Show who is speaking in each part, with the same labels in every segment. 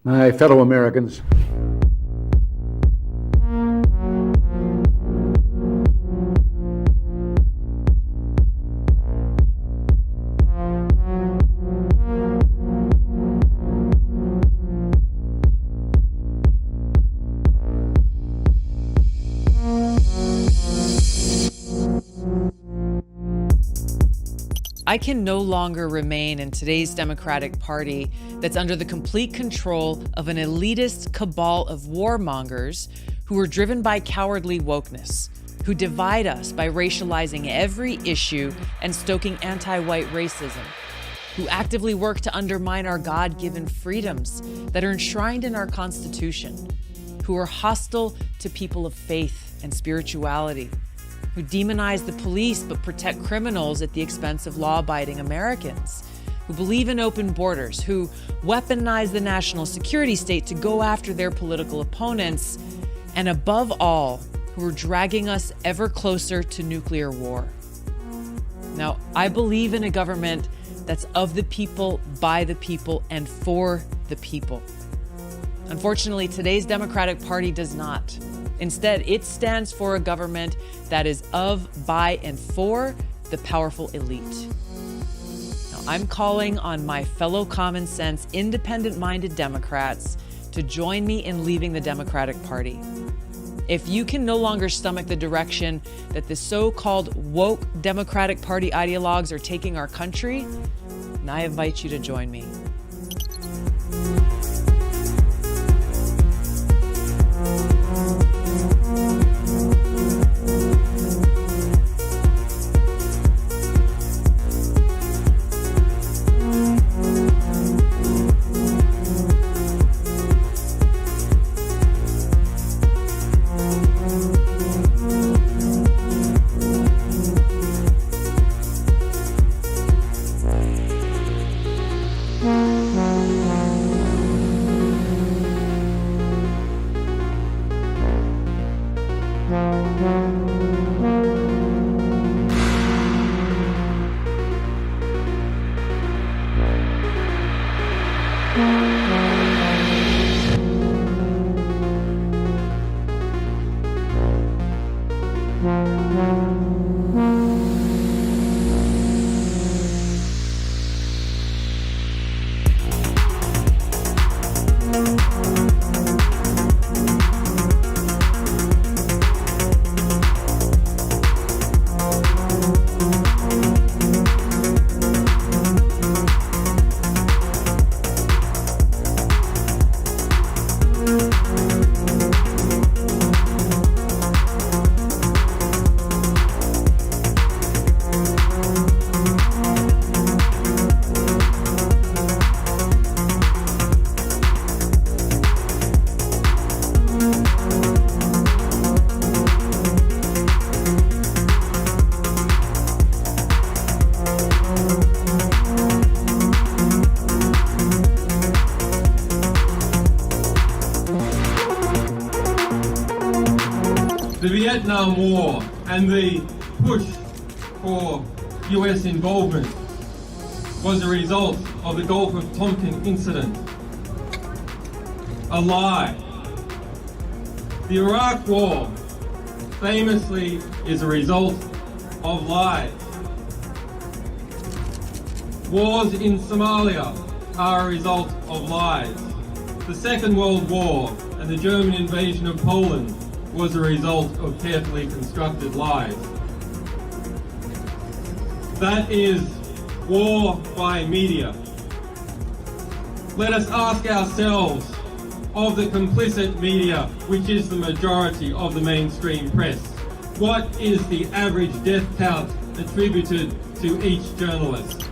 Speaker 1: My fellow Americans,
Speaker 2: I can no longer remain in today's Democratic Party that's under the complete control of an elitist cabal of warmongers who are driven by cowardly wokeness, who divide us by racializing every issue and stoking anti-white racism, who actively work to undermine our God-given freedoms that are enshrined in our Constitution, who are hostile to people of faith and spirituality, who demonize the police but protect criminals at the expense of law-abiding Americans, who believe in open borders, who weaponize the national security state to go after their political opponents, and above all, who are dragging us ever closer to nuclear war. Now, I believe in a government that's of the people, by the people, and for the people. Unfortunately, today's Democratic Party does not. Instead, it stands for a government that is of, by, and for the powerful elite. Now, I'm calling on my fellow common sense, independent-minded Democrats to join me in leaving the Democratic Party. If you can no longer stomach the direction that the so-called woke Democratic Party ideologues are taking our country, then I invite you to join me.
Speaker 3: The Vietnam War and the push for US involvement was a result of the Gulf of Tonkin incident. A lie. The Iraq War famously is a result of lies. Wars in Somalia are a result of lies. The Second World War and the German invasion of Poland was a result of carefully constructed lies. That is war by media. Let us ask ourselves, of the complicit media, which is the majority of the mainstream press, what is the average death count attributed to each journalist?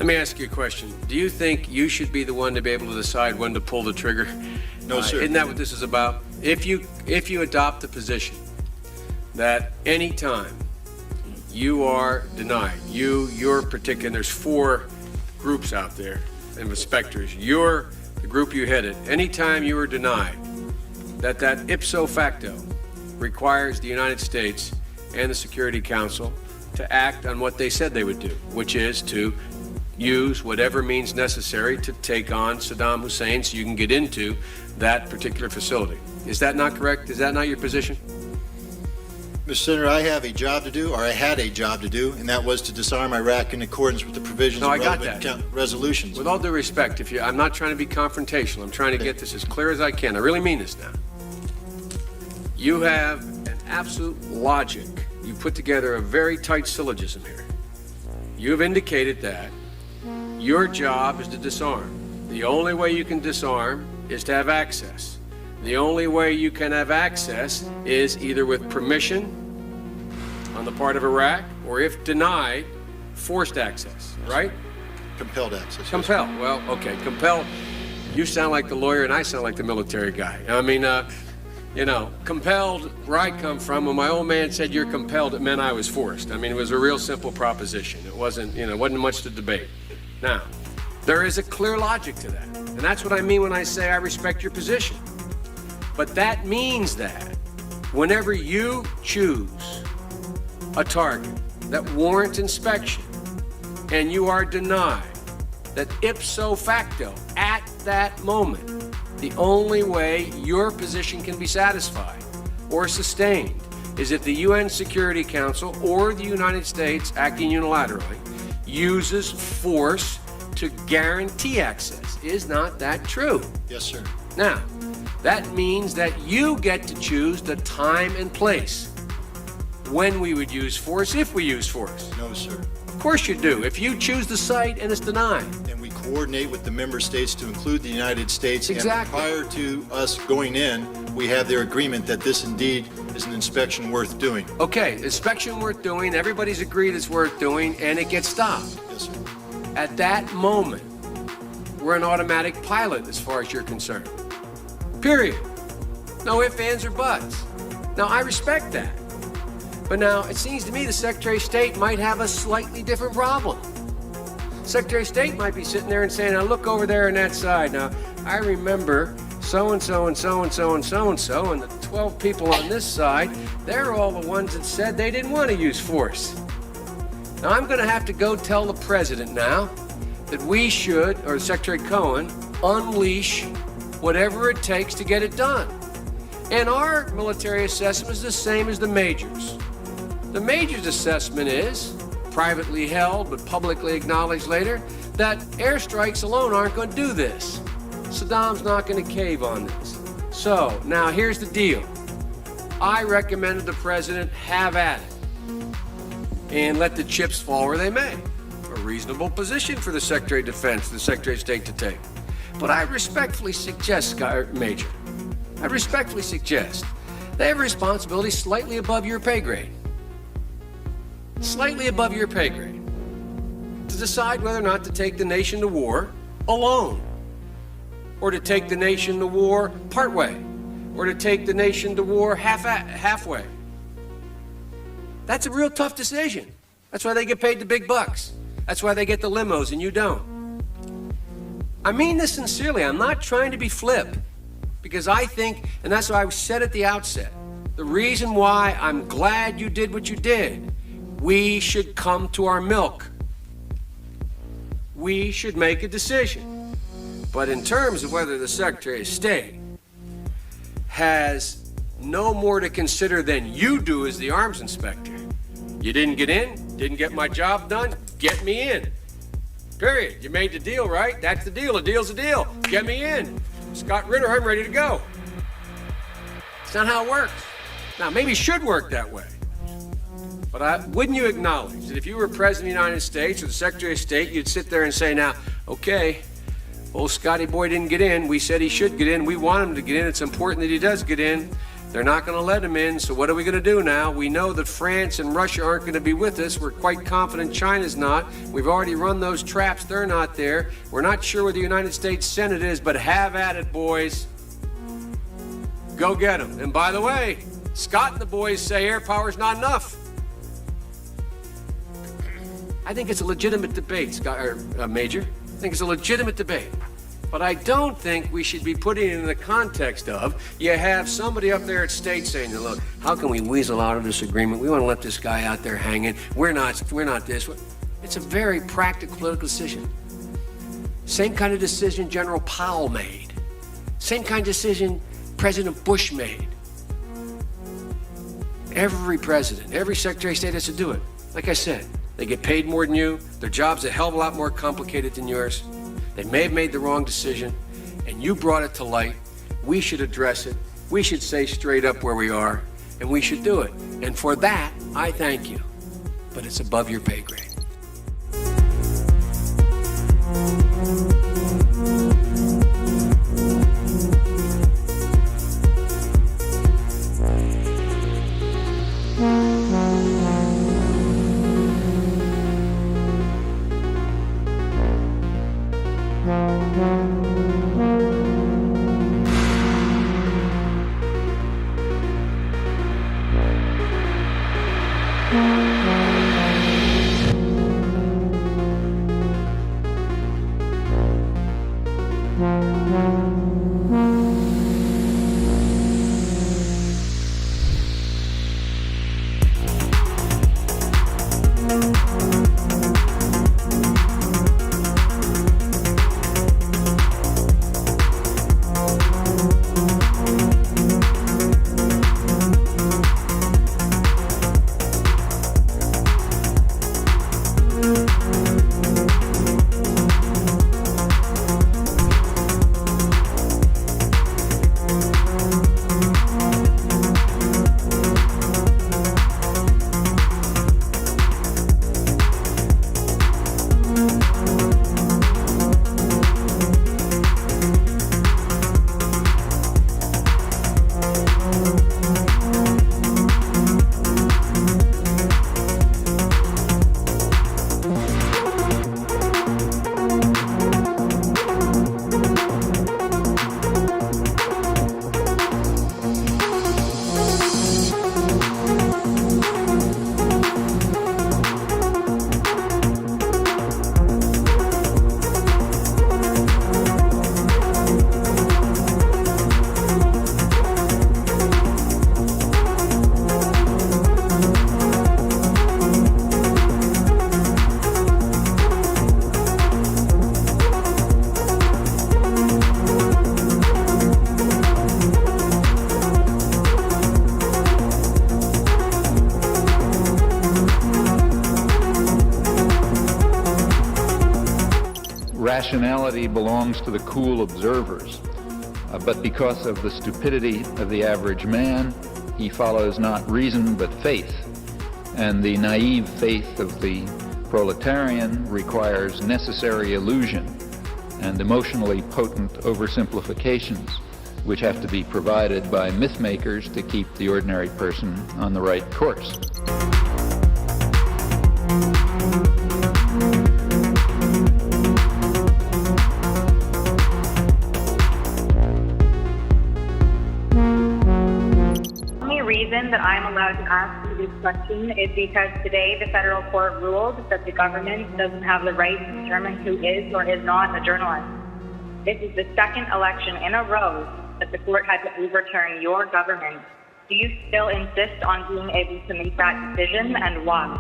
Speaker 1: Let me ask you a question. Do you think you should be the one to be able to decide when to pull the trigger?
Speaker 4: No, sir.
Speaker 1: Isn't that what this is about? If you adopt the position that any time you are denied, your particular, and there's 4 groups out there, and inspectors, you're the group you headed, anytime you are denied, that ipso facto requires the United States and the Security Council to act on what they said they would do, which is to use whatever means necessary to take on Saddam Hussein so you can get into that particular facility. Is that not correct? Is that not your position?
Speaker 4: Mr. Senator, I have a job to do, or I had a job to do, and that was to disarm Iraq in accordance with the provisions of relevant resolutions.
Speaker 1: With all due respect, I'm not trying to be confrontational. I'm trying to get this as clear as I can. I really mean this now. You have an absolute logic. You put together a very tight syllogism here. You have indicated that your job is to disarm. The only way you can disarm is to have access. The only way you can have access is either with permission on the part of Iraq, or if denied, forced access, right?
Speaker 4: Compelled access.
Speaker 1: Compelled.
Speaker 4: Yes.
Speaker 1: Well, okay, compelled. You sound like the lawyer and I sound like the military guy. I mean, compelled, where I come from, when my old man said you're compelled, it meant I was forced. I mean, it was a real simple proposition. It wasn't much to debate. Now, there is a clear logic to that. And that's what I mean when I say I respect your position. But that means that whenever you choose a target that warrants inspection and you are denied, that ipso facto, at that moment, the only way your position can be satisfied or sustained is if the UN Security Council or the United States, acting unilaterally, uses force to guarantee access. Is not that true?
Speaker 4: Yes, sir.
Speaker 1: Now, that means that you get to choose the time and place when we would use force, if we use force.
Speaker 4: No, sir.
Speaker 1: Of course you do. If you choose the site and it's denied.
Speaker 4: And we coordinate with the member states to include the United States.
Speaker 1: Exactly.
Speaker 4: And prior to us going in, we have their agreement that this indeed is an inspection worth doing.
Speaker 1: Okay, inspection worth doing, everybody's agreed it's worth doing, and it gets stopped.
Speaker 4: Yes, sir.
Speaker 1: At that moment, we're an automatic pilot as far as you're concerned. Period. No ifs, ands, or buts. Now, I respect that. But now, it seems to me the Secretary of State might have a slightly different problem. Secretary of State might be sitting there and saying, now look over there on that side. Now, I remember so-and-so and so-and-so and so-and-so, and the 12 people on this side, they're all the ones that said they didn't want to use force. Now, I'm going to have to go tell the president now that we should, or Secretary Cohen, unleash whatever it takes to get it done. And our military assessment is the same as the majors. The majors' assessment is, privately held but publicly acknowledged later, that airstrikes alone aren't going to do this. Saddam's not going to cave on this. So, now here's the deal. I recommended the president have at it and let the chips fall where they may. A reasonable position for the Secretary of Defense, the Secretary of State to take. But I respectfully suggest, Major, I respectfully suggest they have a responsibility slightly above your pay grade. Slightly above your pay grade. To decide whether or not to take the nation to war alone, or to take the nation to war partway, or to take the nation to war halfway. That's a real tough decision. That's why they get paid the big bucks. That's why they get the limos and you don't. I mean this sincerely. I'm not trying to be flip, because I think, and that's why I said at the outset, the reason why I'm glad you did what you did, we should come to our milk. We should make a decision. But in terms of whether the Secretary of State has no more to consider than you do as the arms inspector. You didn't get in, didn't get my job done, get me in. Period. You made the deal, right? That's the deal. A deal's a deal. Get me in. Scott Ritter, I'm ready to go. It's not how it works. Now, maybe it should work that way. But wouldn't you acknowledge that if you were President of the United States or the Secretary of State, you'd sit there and say, now, okay, old Scotty boy didn't get in. We said he should get in. We want him to get in. It's important that he does get in. They're not going to let them in, so what are we going to do now? We know that France and Russia aren't going to be with us. We're quite confident China's not. We've already run those traps. They're not there. We're not sure where the United States Senate is, but have at it, boys. Go get them. And by the way, Scott and the boys say air power's not enough. I think it's a legitimate debate, Scott, Major. I think it's a legitimate debate. But I don't think we should be putting it in the context of you have somebody up there at state saying, look, how can we weasel out of this agreement? We want to let this guy out there hanging. We're not this. It's a very practical political decision. Same kind of decision General Powell made. Same kind of decision President Bush made. Every president, every Secretary of State has to do it. Like I said, they get paid more than you. Their job's a hell of a lot more complicated than yours. They may have made the wrong decision, and you brought it to light. We should address it. We should say straight up where we are, and we should do it. And for that, I thank you. But it's above your pay grade.
Speaker 5: Rationality belongs to the cool observers, but because of the stupidity of the average man, he follows not reason but faith, and the naive faith of the proletarian requires necessary illusion and emotionally potent oversimplifications, which have to be provided by myth makers to keep the ordinary person on the right course.
Speaker 6: That I'm allowed to ask you this question is because today the federal court ruled that the government doesn't have the right to determine who is or is not a journalist. This is the second election in a row that the court had to overturn your government. Do you still insist on being able to make that decision, and why?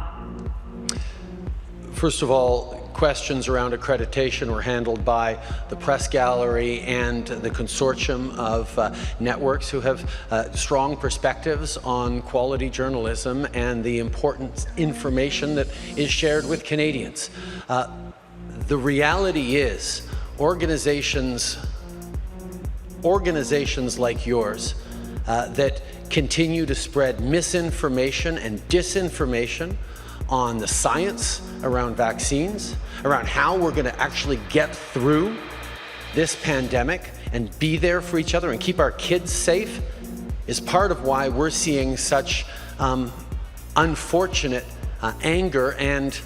Speaker 7: First of all, questions around accreditation were handled by the press gallery and the consortium of networks who have strong perspectives on quality journalism and the important information that is shared with Canadians. The reality is organizations like yours that continue to spread misinformation and disinformation on the science around vaccines, around how we're going to actually get through this pandemic and be there for each other and keep our kids safe, is part of why we're seeing such unfortunate anger and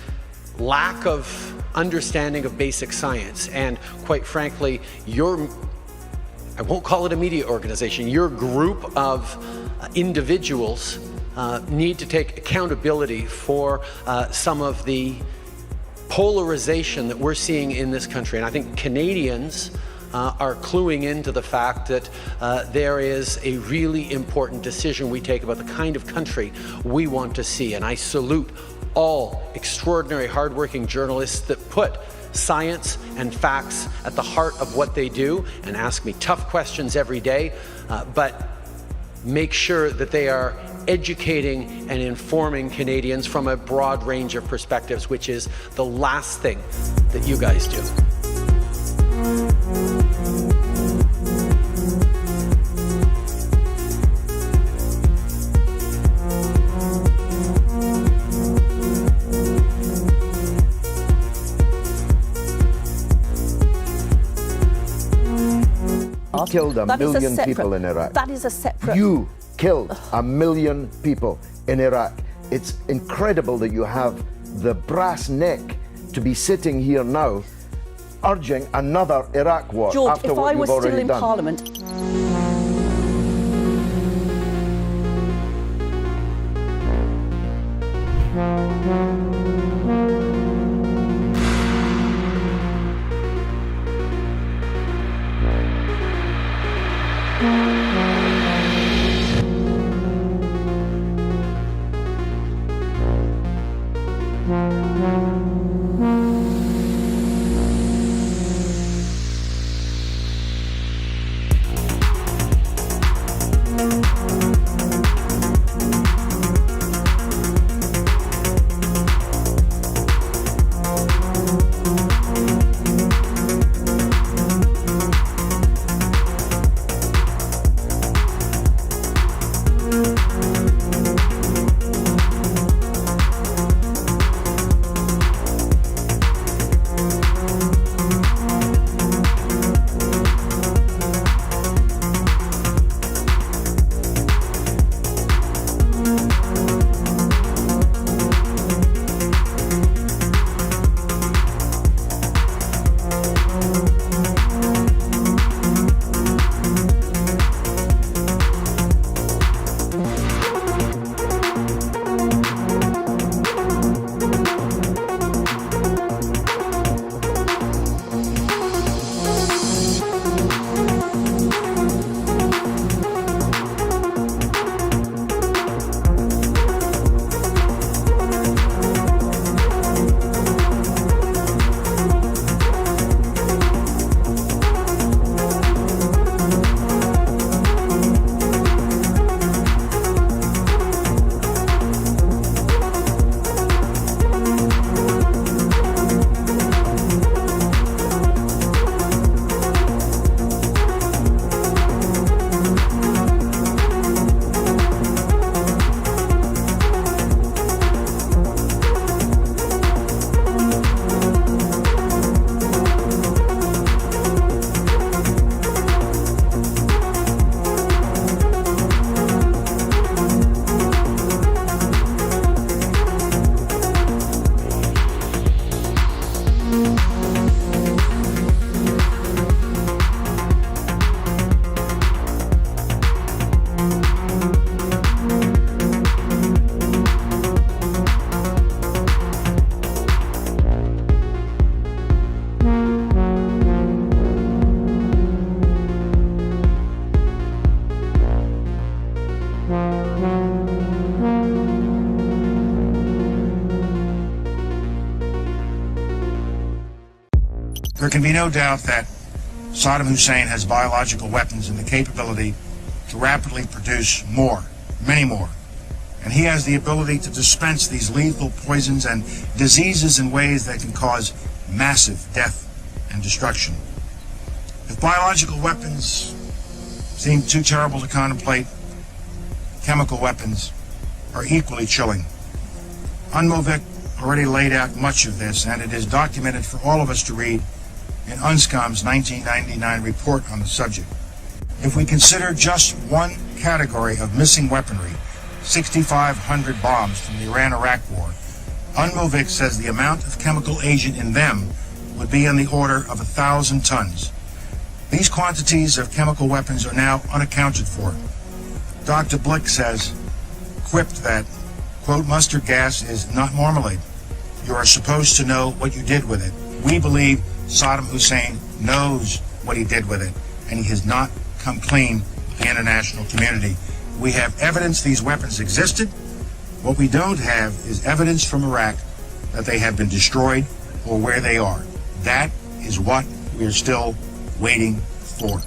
Speaker 7: lack of understanding of basic science. And quite frankly, I won't call it a media organization, your group of individuals need to take accountability for some of the polarization that we're seeing in this country. And I think Canadians are cluing into the fact that there is a really important decision we take about the kind of country we want to see. And I salute all extraordinary, hardworking journalists that put science and facts at the heart of what they do and ask me tough questions every day, but make sure that they are educating and informing Canadians from a broad range of perspectives, which is the last thing that you guys do.
Speaker 8: Killed a million people in Iraq.
Speaker 9: That is a separate...
Speaker 8: You killed 1 million people in Iraq. It's incredible that you have the brass neck to be sitting here now urging another Iraq war.
Speaker 9: George,
Speaker 8: after
Speaker 9: if
Speaker 8: what
Speaker 9: I
Speaker 8: you've
Speaker 9: was
Speaker 8: already
Speaker 9: still in
Speaker 8: done.
Speaker 9: Parliament...
Speaker 10: There can be no doubt that Saddam Hussein has biological weapons and the capability to rapidly produce more, many more. And he has the ability to dispense these lethal poisons and diseases in ways that can cause massive death and destruction. If biological weapons seem too terrible to contemplate, chemical weapons are equally chilling. UNMOVIC already laid out much of this, and it is documented for all of us to read in UNSCOM's 1999 report on the subject. If we consider just one category of missing weaponry, 6,500 bombs from the Iran-Iraq war, UNMOVIC says the amount of chemical agent in them would be in the order of 1,000 tons. These quantities of chemical weapons are now unaccounted for. Dr. Blick says, quipped that, quote, mustard gas is not marmalade. You are supposed to know what you did with it. We believe Saddam Hussein knows what he did with it, and he has not come clean with the international community. We have evidence these weapons existed. What we don't have is evidence from Iraq that they have been destroyed or where they are. That is what we are still waiting for.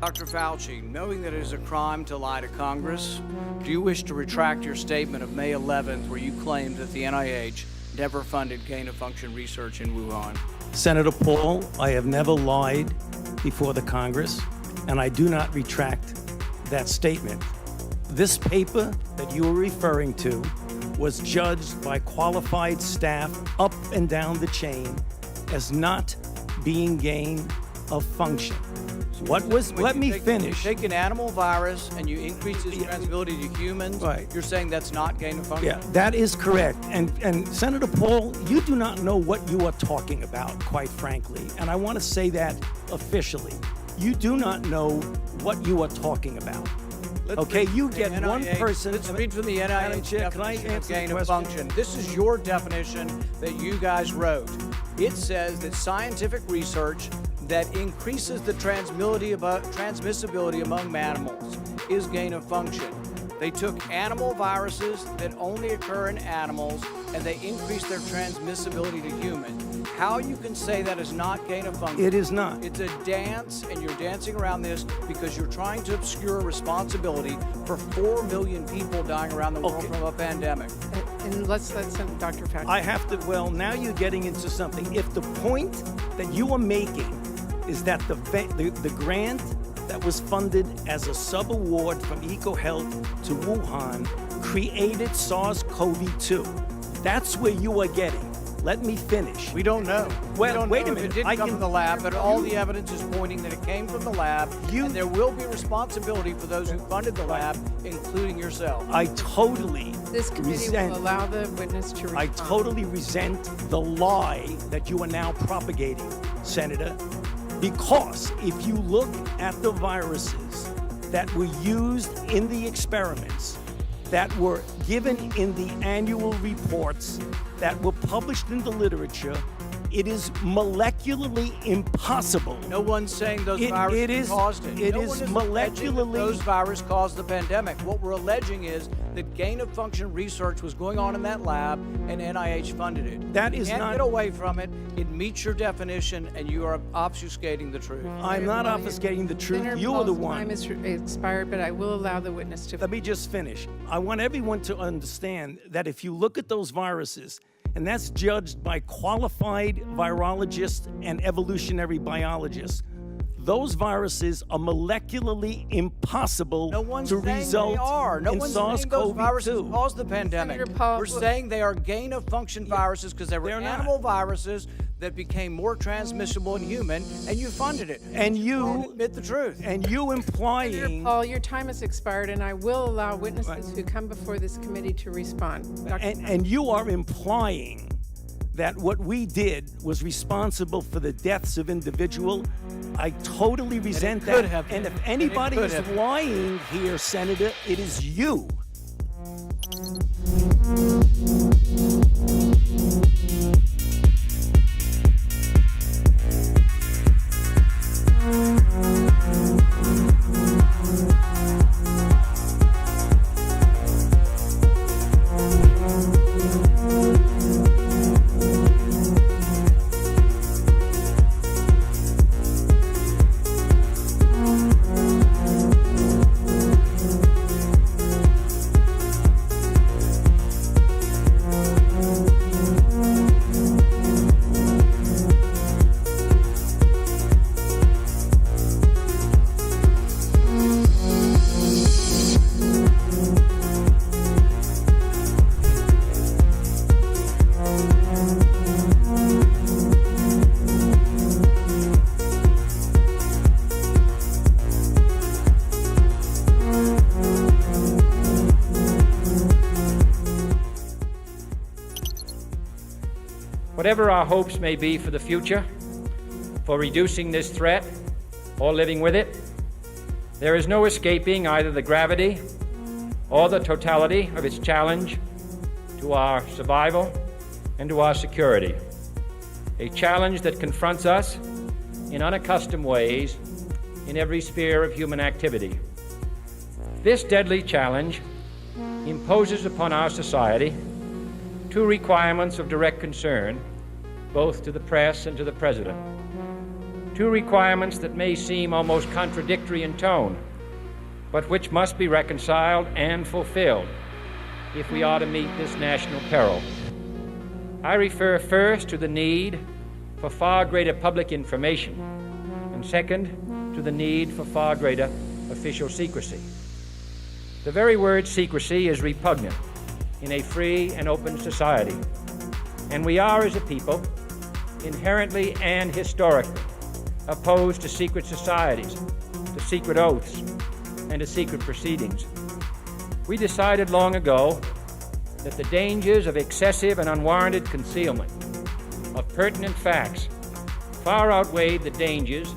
Speaker 9: Dr. Fauci, knowing that it is a crime to lie to Congress, do you wish to retract your statement of May 11th where you claimed that the NIH never funded gain-of-function research in Wuhan?
Speaker 11: Senator Paul, I have never lied before the Congress, and I do not retract that statement. This paper that you are referring to was judged by qualified staff up and down the chain as not being gain of function. Let me finish.
Speaker 9: You take an animal virus and you increase its transmissibility to humans, right. You're saying that's not gain of function?
Speaker 11: Yeah, that is correct. And Senator Paul, you do not know what you are talking about, quite frankly. And I want to say that officially. You do not know what you are talking about. Okay, you get one person.
Speaker 9: Let's read from the NIH definition of gain of function. This is your definition that you guys wrote. It says that scientific research that increases the transmissibility among mammals is gain of function. They took animal viruses that only occur in animals and they increased their transmissibility to humans. How you can say that is not gain of function?
Speaker 11: It is not.
Speaker 9: It's a dance, and you're dancing around this because you're trying to obscure responsibility for 4 million people dying around the world from a pandemic.
Speaker 12: And let's Dr. Fauci.
Speaker 11: I have to, well, now you're getting into something. If the point that you are making is that the grant that was funded as a sub-award from EcoHealth to Wuhan created SARS-CoV-2. That's where you are getting. Let me finish.
Speaker 9: We don't know.
Speaker 11: Well, wait a minute.
Speaker 9: It didn't come from the lab, but all the evidence is pointing that it came from the lab, and there will be responsibility for those who funded the lab, including yourself.
Speaker 11: I totally
Speaker 12: This committee will allow the witness to respond.
Speaker 11: I totally resent the lie that you are now propagating, Senator, because if you look at the viruses that were used in the experiments, that were given in the annual reports, that were published in the literature, it is molecularly impossible.
Speaker 9: No one's saying those viruses caused it.
Speaker 11: It is molecularly.
Speaker 9: Those viruses caused the pandemic. What we're alleging is that gain-of-function research was going on in that lab, and NIH funded it.
Speaker 11: That is
Speaker 9: not. You can't
Speaker 11: not.
Speaker 9: get away from it. It meets your definition, and you are obfuscating the truth.
Speaker 11: I'm not obfuscating the truth.
Speaker 12: Senator
Speaker 11: You are the
Speaker 12: Paul's
Speaker 11: one.
Speaker 12: Time is expired, but I will allow the witness to.
Speaker 11: Let me just finish. I want everyone to understand that if you look at those viruses, and that's judged by qualified virologists and evolutionary biologists, those viruses are molecularly impossible to result in SARS-CoV-2.
Speaker 9: Those viruses caused the pandemic. We're saying they are gain-of-function viruses because they were animal viruses that became more transmissible and human, and you funded it. And you admit the truth. And you implying...
Speaker 12: Senator Paul, your time has expired, and I will allow witnesses who come before this committee to respond.
Speaker 11: And you are implying that what we did was responsible for the deaths of individuals. I totally resent that. And if anybody is lying here, Senator, it is you.
Speaker 13: Whatever our hopes may be for the future, for reducing this threat or living with it, there is no escaping either the gravity or the totality of its challenge to our survival and to our security. A challenge that confronts us in unaccustomed ways in every sphere of human activity. This deadly challenge imposes upon our society two requirements of direct concern, both to the press and to the President. Two requirements that may seem almost contradictory in tone, but which must be reconciled and fulfilled if we are to meet this national peril. I refer first to the need for far greater public information, and second, to the need for far greater official secrecy. The very word secrecy is repugnant in a free and open society, and we are, as a people, inherently and historically opposed to secret societies, to secret oaths, and to secret proceedings. We decided long ago that the dangers of excessive and unwarranted concealment of pertinent facts far outweighed the dangers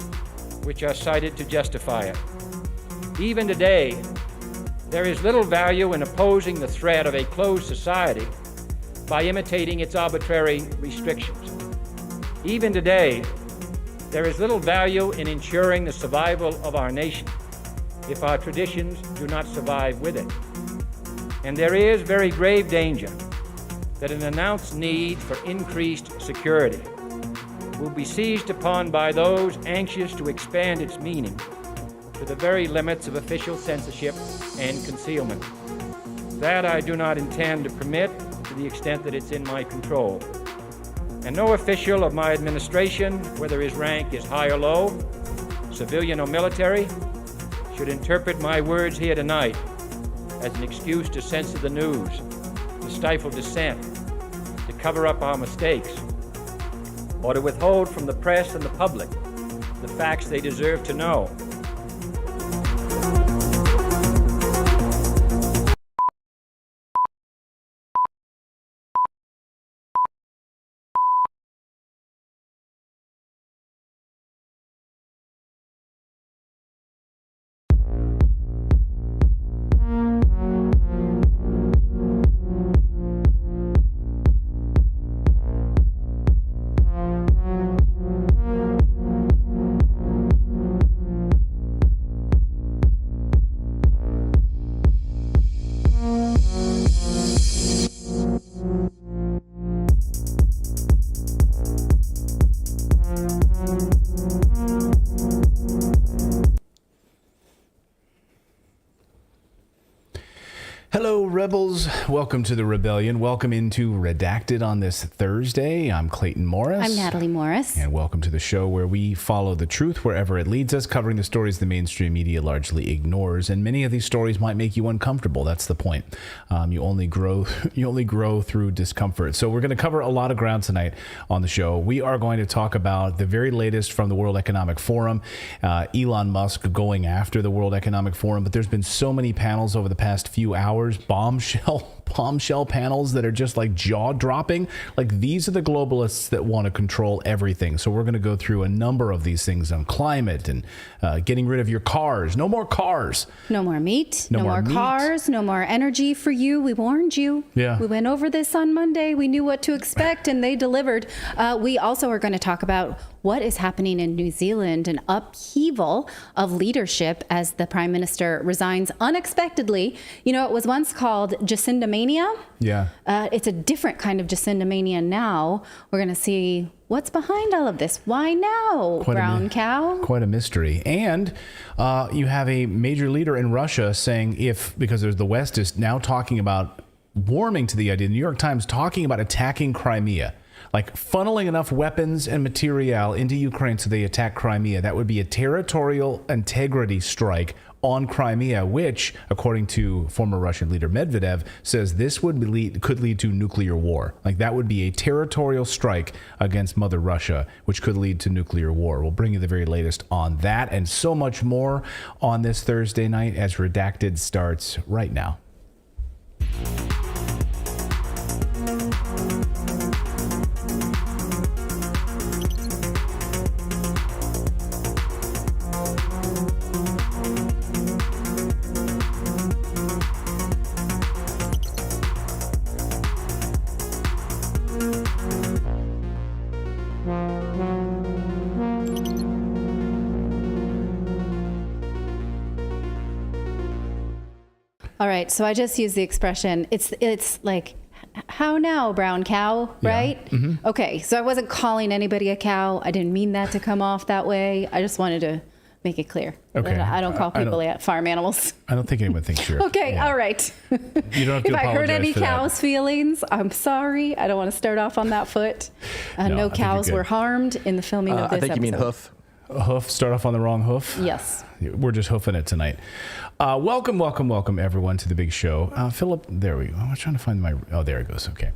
Speaker 13: which are cited to justify it. Even today, there is little value in opposing the threat of a closed society by imitating its arbitrary restrictions. Even today, there is little value in ensuring the survival of our nation if our traditions do not survive with it. And there is very grave danger that an announced need for increased security will be seized upon by those anxious to expand its meaning to the very limits of official censorship and concealment. That I do not intend to permit to the extent that it's in my control. And no official of my administration, whether his rank is high or low, civilian or military, should interpret my words here tonight as an excuse to censor the news, to stifle dissent, to cover up our mistakes, or to withhold from the press and the public the facts they deserve to know.
Speaker 14: rebels. Welcome to the rebellion. Welcome into Redacted on this Thursday. I'm Clayton Morris.
Speaker 15: I'm Natalie Morris.
Speaker 14: And welcome to the show where we follow the truth wherever it leads us, covering the stories the mainstream media largely ignores. And many of these stories might make you uncomfortable. That's the point. You only grow through discomfort. So we're going to cover a lot of ground tonight on the show. We are going to talk about the very latest from the World Economic Forum, Elon Musk going after the World Economic Forum. But there's been so many panels over the past few hours, bombshell panels that are just like jaw-dropping. Like, these are the globalists that want to control everything. So we're going to go through a number of these things on climate and getting rid of your cars. No more cars.
Speaker 15: No more meat.
Speaker 14: No
Speaker 15: more
Speaker 14: meat.
Speaker 15: cars. No more energy for you. We warned you.
Speaker 14: Yeah.
Speaker 15: We went over this on Monday. We knew what to expect, and they delivered. We also are going to talk about what is happening in New Zealand, an upheaval of leadership as the prime minister resigns unexpectedly. You know, it was once called Jacinda Mania.
Speaker 14: Yeah.
Speaker 15: It's a different kind of Jacinda Mania now. We're going to see what's behind all of this. Why now, brown cow?
Speaker 14: Quite a mystery. And you have a major leader in Russia saying because the West is now talking about warming to the idea, the New York Times talking about attacking Crimea. Like funneling enough weapons and material into Ukraine so they attack Crimea. That would be a territorial integrity strike on Crimea, which, according to former Russian leader Medvedev, says this could lead to nuclear war. Like, that would be a territorial strike against Mother Russia, which could lead to nuclear war. We'll bring you the very latest on that and so much more on this Thursday night as Redacted starts right now.
Speaker 15: All right, so I just used the expression, it's like, how now, brown cow, right?
Speaker 14: Yeah. Mm-hmm.
Speaker 15: Okay, so I wasn't calling anybody a cow. I didn't mean that to come off that way. I just wanted to make it clear.
Speaker 14: Okay.
Speaker 15: I don't call people farm animals.
Speaker 14: I don't think anyone thinks you're...
Speaker 15: Okay,
Speaker 14: yeah.
Speaker 15: all right.
Speaker 14: You don't have to
Speaker 15: If I hurt
Speaker 14: apologize
Speaker 15: any
Speaker 14: for that.
Speaker 15: cows' feelings, I'm sorry. I don't want to start off on that foot. No cows were harmed in the filming of this episode.
Speaker 16: I think you mean hoof.
Speaker 14: A hoof? Start off on the wrong hoof?
Speaker 15: Yes.
Speaker 14: We're just hoofing it tonight. Welcome everyone to the big show. Philip, there we go. I was trying to find there it goes. Okay.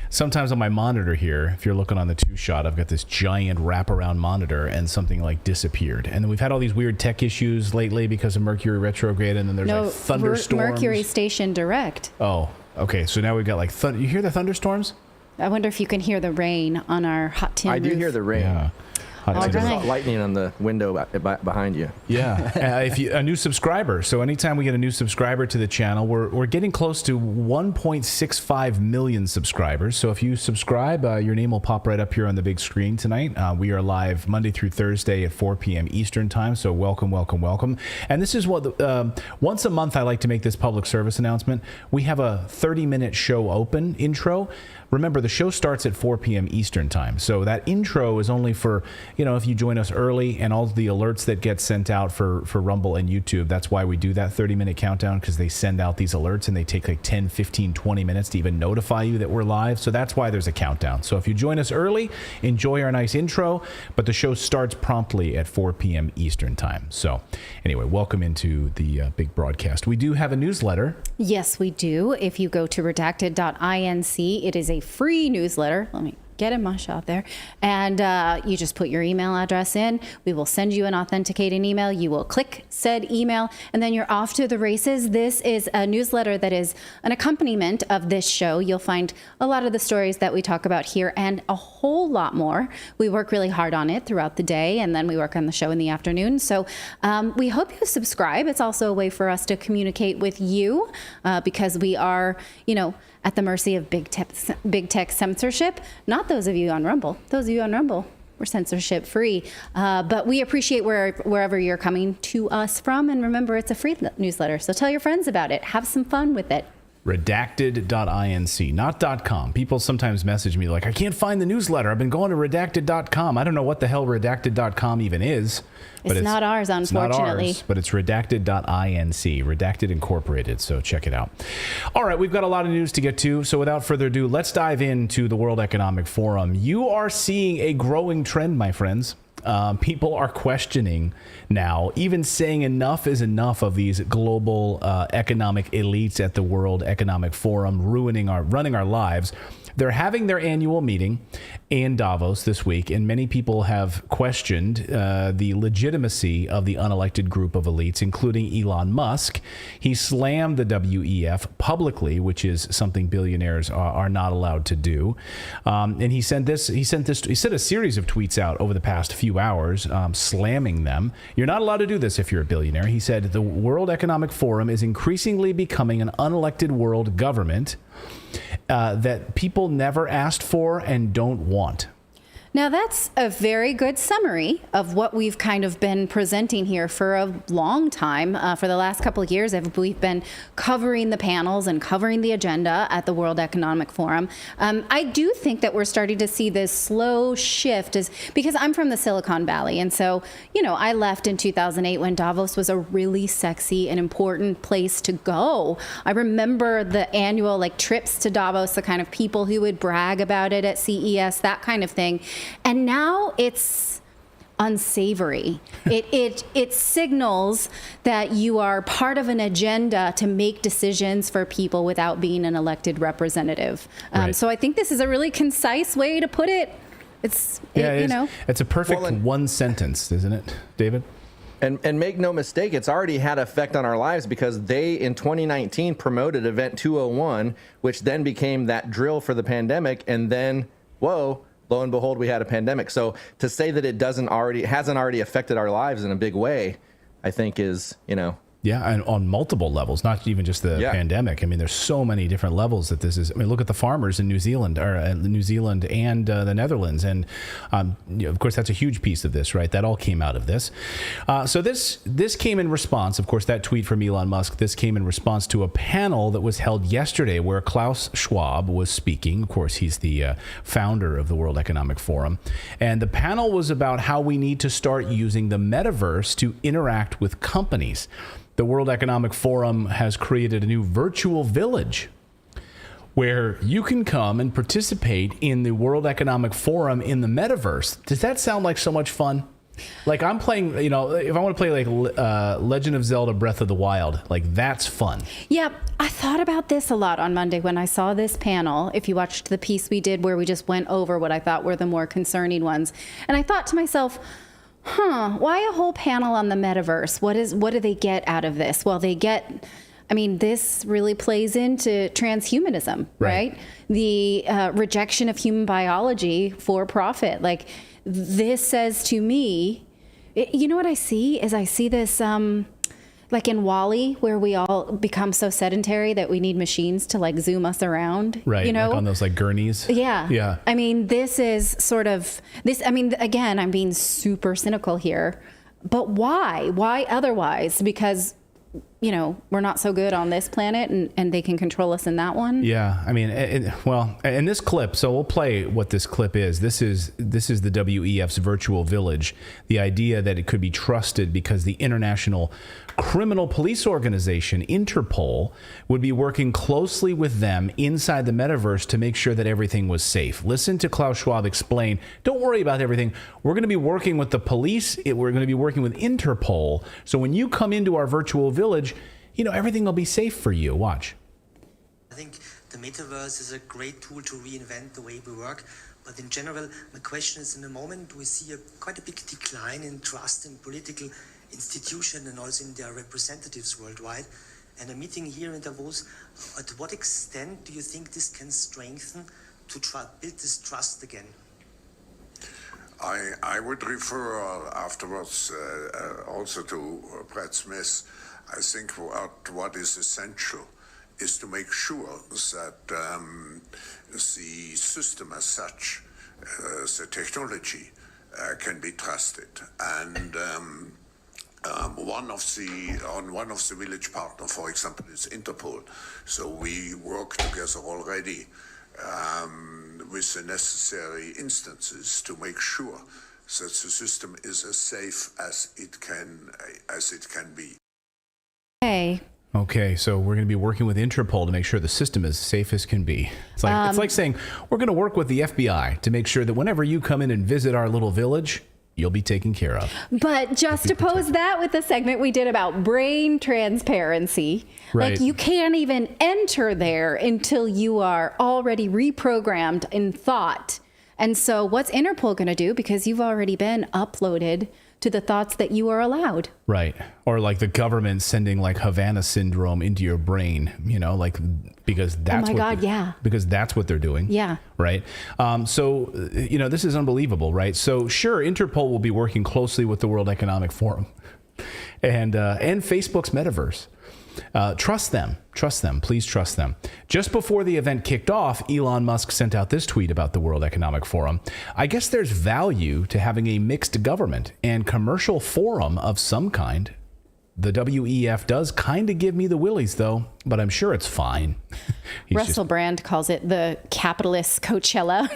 Speaker 14: Sometimes on my monitor here, if you're looking on the two shot, I've got this giant wraparound monitor and something like disappeared. And then we've had all these weird tech issues lately because of Mercury retrograde, and then there's like thunderstorms.
Speaker 15: Mercury Station Direct.
Speaker 14: Oh, okay. So now we've got like you hear the thunderstorms?
Speaker 15: I wonder if you can hear the rain on our hot tin
Speaker 16: I do
Speaker 15: roof.
Speaker 16: hear the rain.
Speaker 14: Yeah.
Speaker 15: I just saw
Speaker 16: lightning on the window behind you.
Speaker 14: Yeah, a new subscriber. So anytime we get a new subscriber to the channel, we're getting close to 1.65 million subscribers. So if you subscribe, your name will pop right up here on the big screen tonight. We are live Monday through Thursday at 4 p.m. Eastern time. So welcome. And this is what once a month I like to make this public service announcement. We have a 30-minute show open intro. Remember, the show starts at 4 p.m. Eastern time. So that intro is only for, if you join us early, and all the alerts that get sent out for Rumble and YouTube. That's why we do that 30-minute countdown, because they send out these alerts and they take like 10, 15, 20 minutes to even notify you that we're live. So that's why there's a countdown. So if you join us early, enjoy our nice intro, but the show starts promptly at 4 p.m. Eastern time. So anyway, welcome into the big broadcast. We do have a newsletter.
Speaker 15: Yes, we do. If you go to redacted.inc, it is a free newsletter. Let me get in my shot there. And you just put your email address in. We will send you an authenticating email. You will click said email, and then you're off to the races. This is a newsletter that is an accompaniment of this show. You'll find a lot of the stories that we talk about here and a whole lot more. We work really hard on it throughout the day, and then we work on the show in the afternoon. So we hope you subscribe. It's also a way for us to communicate with you because we are, at the mercy of big tech censorship. Not those of you on Rumble. Those of you on Rumble, we're censorship free. But we appreciate wherever you're coming to us from. And remember, it's a free newsletter. So tell your friends about it. Have some fun with it.
Speaker 14: Redacted.inc, not .com. People sometimes message me like, I can't find the newsletter. I've been going to redacted.com. I don't know what the hell redacted.com even is. But
Speaker 15: it's not ours, unfortunately.
Speaker 14: It's not ours, but it's redacted.inc, Redacted Incorporated, so check it out. All right, we've got a lot of news to get to, so without further ado, let's dive into the World Economic Forum. You are seeing a growing trend, my friends. People are questioning now, even saying enough is enough of these global economic elites at the World Economic Forum running our lives. They're having their annual meeting in Davos this week, and many people have questioned the legitimacy of the unelected group of elites, including Elon Musk. He slammed the WEF publicly, which is something billionaires are not allowed to do. And he sent a series of tweets out over the past few hours, slamming them. You're not allowed to do this if you're a billionaire. He said the World Economic Forum is increasingly becoming an unelected world government that people never asked for and don't want.
Speaker 15: Now, that's a very good summary of what we've kind of been presenting here for a long time. For the last couple of years, we've been covering the panels and covering the agenda at the World Economic Forum. I do think that we're starting to see this slow shift because I'm from the Silicon Valley. And so, I left in 2008 when Davos was a really sexy and important place to go. I remember the annual trips to Davos, the kind of people who would brag about it at CES, that kind of thing. And now it's unsavory. It signals that you are part of an agenda to make decisions for people without being an elected representative.
Speaker 14: Right.
Speaker 15: So I think this is a really concise way to put it. It's
Speaker 14: a perfect one sentence, isn't it, David?
Speaker 16: And make no mistake, it's already had effect on our lives because they, in 2019, promoted Event 201, which then became that drill for the pandemic. And then, lo and behold, we had a pandemic. So to say that it hasn't already affected our lives in a big way, I think is,
Speaker 14: Yeah, and on multiple levels, not even just the pandemic. I mean, there's so many different levels that this is. I mean, look at the farmers in New Zealand and the Netherlands, and of course that's a huge piece of this, right? That all came out of this. So this came in response, of course, that tweet from Elon Musk. This came in response to a panel that was held yesterday where Klaus Schwab was speaking. Of course, he's the founder of the World Economic Forum, and the panel was about how we need to start using the metaverse to interact with companies. The World Economic Forum has created a new virtual village where you can come and participate in the World Economic Forum in the metaverse. Does that sound like so much fun? Like I'm playing, if I want to play Legend of Zelda Breath of the Wild, that's fun.
Speaker 15: Yeah, I thought about this a lot on Monday when I saw this panel. If you watched the piece we did where we just went over what I thought were the more concerning ones. And I thought to myself, why a whole panel on the metaverse? What do they get out of this? Well, this really plays into transhumanism, right? The rejection of human biology for profit. This says to me, you know what I see is I see this like in WALL-E, where we all become so sedentary that we need machines to zoom us around.
Speaker 14: Right, like on those gurneys.
Speaker 15: Yeah.
Speaker 14: Yeah.
Speaker 15: I mean, this is sort of this. I mean, again, I'm being super cynical here, but why? Why otherwise? Because we're not so good on this planet and they can control us in that one.
Speaker 14: Yeah. I mean, in this clip, so we'll play what this clip is. This is the WEF's virtual village. The idea that it could be trusted because the International Criminal Police Organization, Interpol, would be working closely with them inside the metaverse to make sure that everything was safe. Listen to Klaus Schwab explain, don't worry about everything. We're going to be working with the police. We're going to be working with Interpol. So when you come into our virtual village, everything will be safe for you. Watch.
Speaker 17: I think the metaverse is a great tool to reinvent the way we work. But in general, my question is, in the moment, we see quite a big decline in trust in political institutions and also in their representatives worldwide. And a meeting here in Davos, to what extent do you think this can strengthen to build this trust again?
Speaker 18: I would refer afterwards also to Brad Smith. I think what is essential is to make sure that the system as such, the technology, can be trusted. And One of the village partner, for example, is Interpol. So we work together already with the necessary instances to make sure that the system is as safe as it can be.
Speaker 15: Hey.
Speaker 14: Okay, so we're going to be working with Interpol to make sure the system is safe as can be. It's like saying we're going to work with the FBI to make sure that whenever you come in and visit our little village, you'll be taken care of.
Speaker 15: But just oppose that with the segment we did about brain transparency.
Speaker 14: Right.
Speaker 15: Like, you can't even enter there until you are already reprogrammed in thought. And so what's Interpol going to do? Because you've already been uploaded to the thoughts that you are allowed.
Speaker 14: Right. Or like the government sending like Havana syndrome into your brain, you know, like because that's because that's what they're doing.
Speaker 15: Yeah.
Speaker 14: Right. So, you know, this is unbelievable, right? So sure, Interpol will be working closely with the World Economic Forum and Facebook's metaverse. Trust them. Please trust them. Just before the event kicked off, Elon Musk sent out this tweet about the World Economic Forum. I guess there's value to having a mixed government and commercial forum of some kind. The WEF does kind of give me the willies, though, but I'm sure it's fine.
Speaker 15: Russell Brand calls it the capitalist Coachella.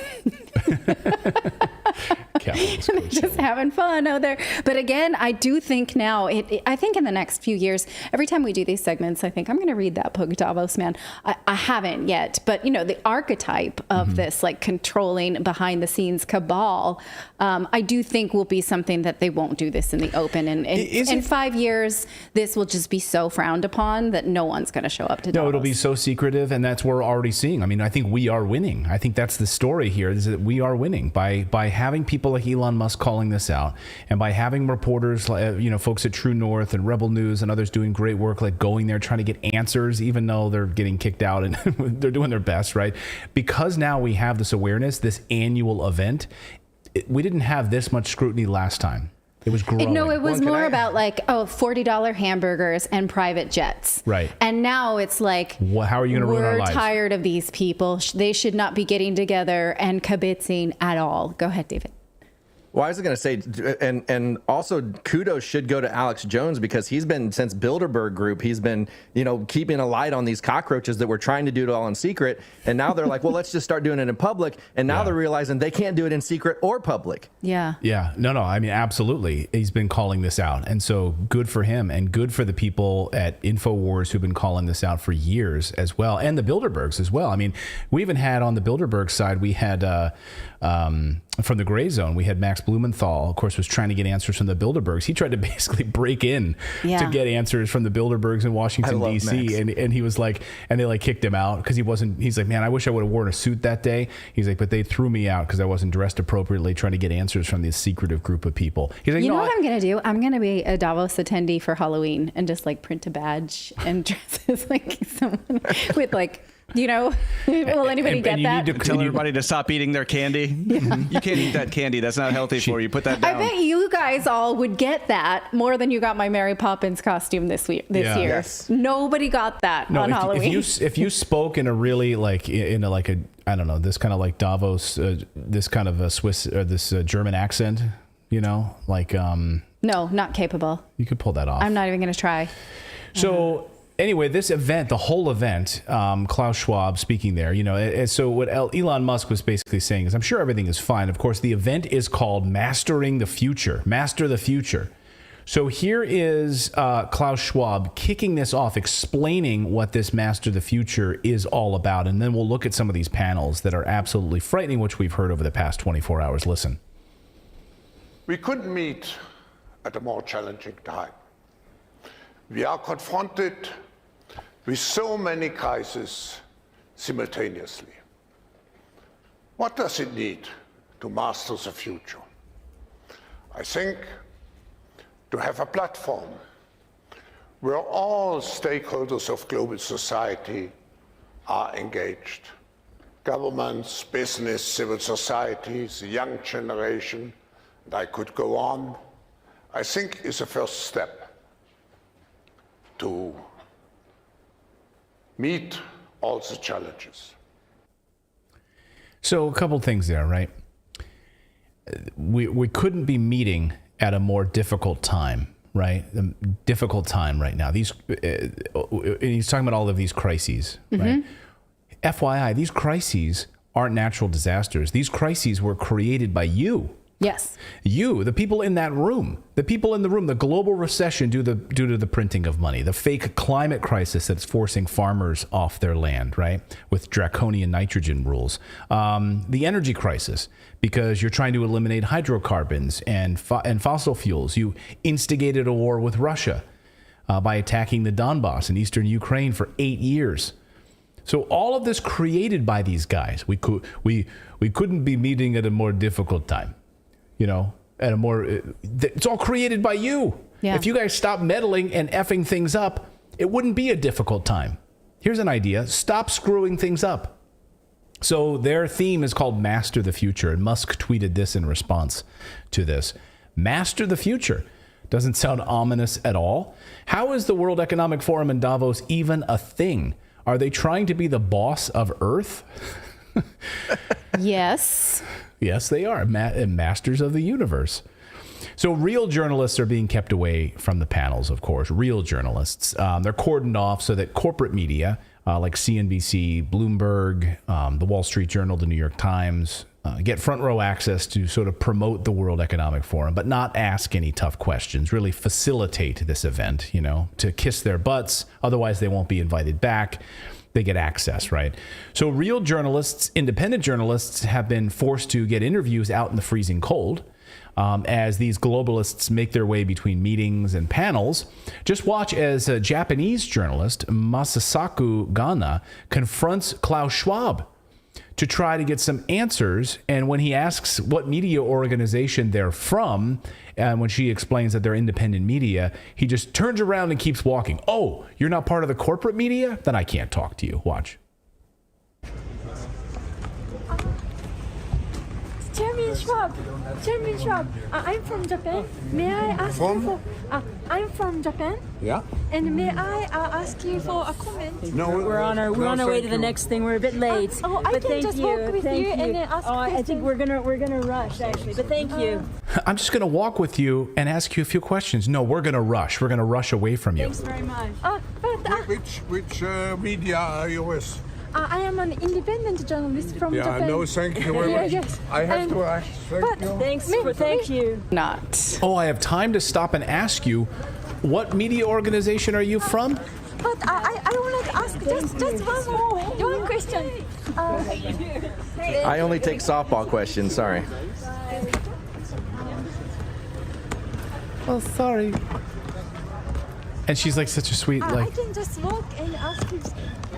Speaker 15: Just having fun out there. But again, I do think now, I think in the next few years, every time we do these segments, I think I'm going to read that book, Davos Man. I haven't yet, but you know, the archetype of this like controlling behind the scenes cabal, I do think will be something that they won't do this in the open. And in 5 years, this will just be so frowned upon that no one's going to show up to Davos.
Speaker 14: No, it'll be so secretive, and that's what we're already seeing. I mean, I think we are winning. I think that's the story here, is that we are winning by having people like Elon Musk calling this out, and by having reporters, you know, folks at True North and Rebel News and others doing great work, like going there trying to get answers, even though they're getting kicked out, and they're doing their best, right? Because now we have this awareness, this annual event. We didn't have this much scrutiny last time. It was growing.
Speaker 15: No, it was more about like, $40 hamburgers and private jets.
Speaker 14: Right.
Speaker 15: And now it's like,
Speaker 14: how are you going to ruin our lives?
Speaker 15: We're tired of these people. They should not be getting together and kibitzing at all. Go ahead, David.
Speaker 16: Well, I was going to say, and also kudos should go to Alex Jones, because he's been, since Bilderberg Group, he's been, you know, keeping a light on these cockroaches that we're trying to do it all in secret. And now they're like, well, let's just start doing it in public. And now they're realizing they can't do it in secret or public.
Speaker 15: Yeah.
Speaker 14: Yeah. No, I mean, absolutely. He's been calling this out. And so good for him, and good for the people at InfoWars who've been calling this out for years as well. And the Bilderbergs as well. I mean, we even had on the Bilderberg side, we had, from the Gray Zone, we had Max Blumenthal, of course, was trying to get answers from the Bilderbergs. He tried to basically break in to get answers from the Bilderbergs in Washington, D.C. And he was like, and they like kicked him out because he's like, man, I wish I would have worn a suit that day. He's like, but they threw me out because I wasn't dressed appropriately trying to get answers from this secretive group of people. He's like,
Speaker 15: you know what I'm going to do? I'm going to be a Davos attendee for Halloween and just like print a badge and dress as like someone with like, you know, will anybody get that?
Speaker 19: You need to tell everybody to stop eating their candy. You can't eat that candy. That's not healthy for you. Put that down.
Speaker 15: I bet you guys all would get that more than you got my Mary Poppins costume this year.
Speaker 16: Yes.
Speaker 15: Nobody got that on Halloween.
Speaker 14: If you spoke in a really like in a like a, I don't know, this kind of like Davos, this kind of a Swiss or this German accent, you know, like
Speaker 15: no, not capable.
Speaker 14: You could pull that off.
Speaker 15: I'm not even going to try.
Speaker 14: So. Anyway, this event, the whole event, Klaus Schwab speaking there, you know, and so what Elon Musk was basically saying is, I'm sure everything is fine. Of course, the event is called Mastering the Future, Master the Future. So here is Klaus Schwab kicking this off, explaining what this Master the Future is all about. And then we'll look at some of these panels that are absolutely frightening, which we've heard over the past 24 hours. Listen.
Speaker 18: We couldn't meet at a more challenging time. We are confronted with so many crises simultaneously. What does it need to master the future? I think to have a platform where all stakeholders of global society are engaged. Governments, business, civil societies, the young generation, and I could go on, I think is a first step to meet all the challenges.
Speaker 14: So a couple things there, right? We couldn't be meeting at a more difficult time, right? A difficult time right now. These, he's talking about all of these crises, right? FYI, these crises aren't natural disasters. These crises were created by you.
Speaker 15: Yes.
Speaker 14: You, the people in that room, the global recession due to the printing of money, the fake climate crisis that's forcing farmers off their land, right? With draconian nitrogen rules. The energy crisis, because you're trying to eliminate hydrocarbons and fossil fuels. You instigated a war with Russia by attacking the Donbass in eastern Ukraine for 8 years. So all of this created by these guys. We couldn't be meeting at a more difficult time. You know, at a more, it's all created by you. Yeah. If you guys stop meddling and effing things up, it wouldn't be a difficult time. Here's an idea. Stop screwing things up. So their theme is called Master the Future. And Musk tweeted this in response to this. Master the Future. Doesn't sound ominous at all. How is the World Economic Forum in Davos even a thing? Are they trying to be the boss of Earth?
Speaker 15: Yes.
Speaker 14: Yes, they are. Masters of the universe. So real journalists are being kept away from the panels, of course. Real journalists. They're cordoned off so that corporate media like CNBC, Bloomberg, the Wall Street Journal, the New York Times, get front row access to sort of promote the World Economic Forum, but not ask any tough questions, really facilitate this event, you know, to kiss their butts. Otherwise, they won't be invited back. They get access, right? So real journalists, independent journalists, have been forced to get interviews out in the freezing cold as these globalists make their way between meetings and panels. Just watch as a Japanese journalist, Masasaku Gana, confronts Klaus Schwab to try to get some answers. And when he asks what media organization they're from, and when she explains that they're independent media, he just turns around and keeps walking. Oh, you're not part of the corporate media? Then I can't talk to you. Watch.
Speaker 20: Chairman Schwab, I'm from Japan. May I ask you for... I'm from Japan.
Speaker 21: Yeah.
Speaker 20: And may I ask you for a comment?
Speaker 21: No,
Speaker 22: we're on our way to the next thing. We're a bit late.
Speaker 20: I can just walk with you and then ask questions.
Speaker 22: I think we're gonna rush actually. But thank you.
Speaker 14: I'm just gonna walk with you and ask you a few questions. No, we're gonna rush. We're gonna rush away from you.
Speaker 22: Thanks very much.
Speaker 21: Which media are you with?
Speaker 20: I am an independent journalist from Japan.
Speaker 21: No, thank you very much.
Speaker 20: Yes.
Speaker 21: I have to ask.
Speaker 22: Thank you.
Speaker 15: Not.
Speaker 14: Oh, I have time to stop and ask you, what media organization are you from?
Speaker 20: But I want to ask just one question.
Speaker 16: I only take softball questions, sorry.
Speaker 14: Oh, sorry. And she's like such a sweet,
Speaker 20: I can just walk and ask you.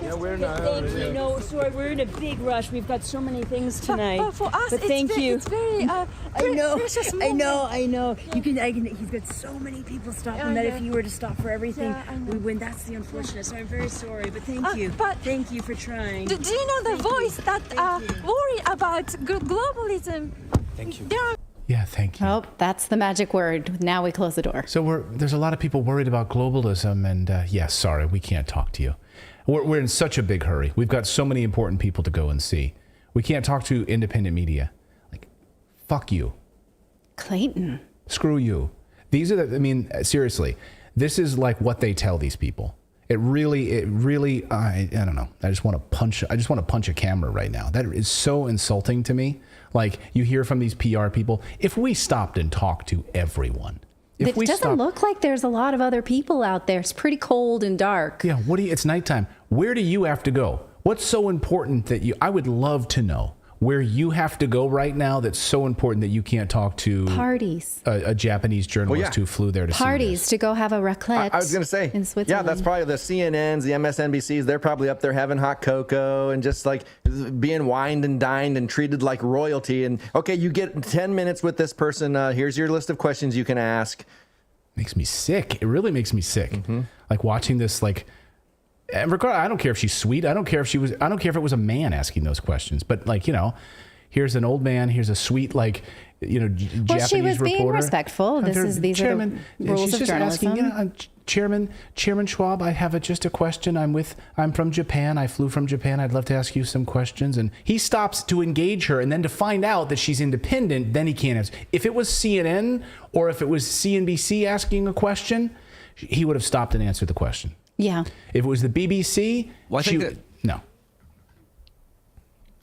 Speaker 21: Yeah, we're not.
Speaker 22: Thank you. No, sorry, we're in a big rush. We've got so many things tonight.
Speaker 20: But for us,
Speaker 22: but thank you.
Speaker 20: It's very precious moment.
Speaker 22: I know. Yeah. He's got so many people stopping that if he were to stop for everything, we win. That's the unfortunate. So I'm very sorry, but thank you.
Speaker 20: But
Speaker 22: thank you for trying.
Speaker 20: Do you know the voice that worry about globalism?
Speaker 21: Thank you.
Speaker 14: Yeah, thank you.
Speaker 15: Oh, that's the magic word. Now we close the door.
Speaker 14: So there's a lot of people worried about globalism, and yes, sorry, we can't talk to you. We're in such a big hurry. We've got so many important people to go and see. We can't talk to independent media. Like, fuck you.
Speaker 15: Clayton.
Speaker 14: Screw you. These are seriously, this is like what they tell these people. It really, I don't know. I just want to punch a camera right now. That is so insulting to me. Like, you hear from these PR people, if we stopped and talked to everyone.
Speaker 15: It doesn't look like there's a lot of other people out there. It's pretty cold and dark.
Speaker 14: Yeah, it's nighttime. Where do you have to go? What's so important that I would love to know where you have to go right now that's so important that you can't talk to
Speaker 15: parties.
Speaker 14: A Japanese journalist who flew there to
Speaker 15: parties
Speaker 14: see
Speaker 15: to go have a raclette.
Speaker 16: I was going to say,
Speaker 15: in Switzerland.
Speaker 16: Yeah, that's probably the CNNs, the MSNBCs. They're probably up there having hot cocoa and just like being wined and dined and treated like royalty. And okay, you get 10 minutes with this person. Here's your list of questions you can ask.
Speaker 14: Makes me sick. It really makes me sick. Mm-hmm. Like watching this, like, I don't care if she's sweet. I don't care if it was a man asking those questions. But like, Here's an old man. Here's a sweet, like, Japanese reporter.
Speaker 15: Well, she was being respectful. These are the rules of journalism.
Speaker 14: Asking, Chairman Schwab, I have just a question. I'm from Japan. I flew from Japan. I'd love to ask you some questions. And he stops to engage her, and then to find out that she's independent, then he can't answer. If it was CNN or if it was CNBC asking a question, he would have stopped and answered the question.
Speaker 15: Yeah.
Speaker 14: If it was the BBC,
Speaker 19: well,
Speaker 14: no.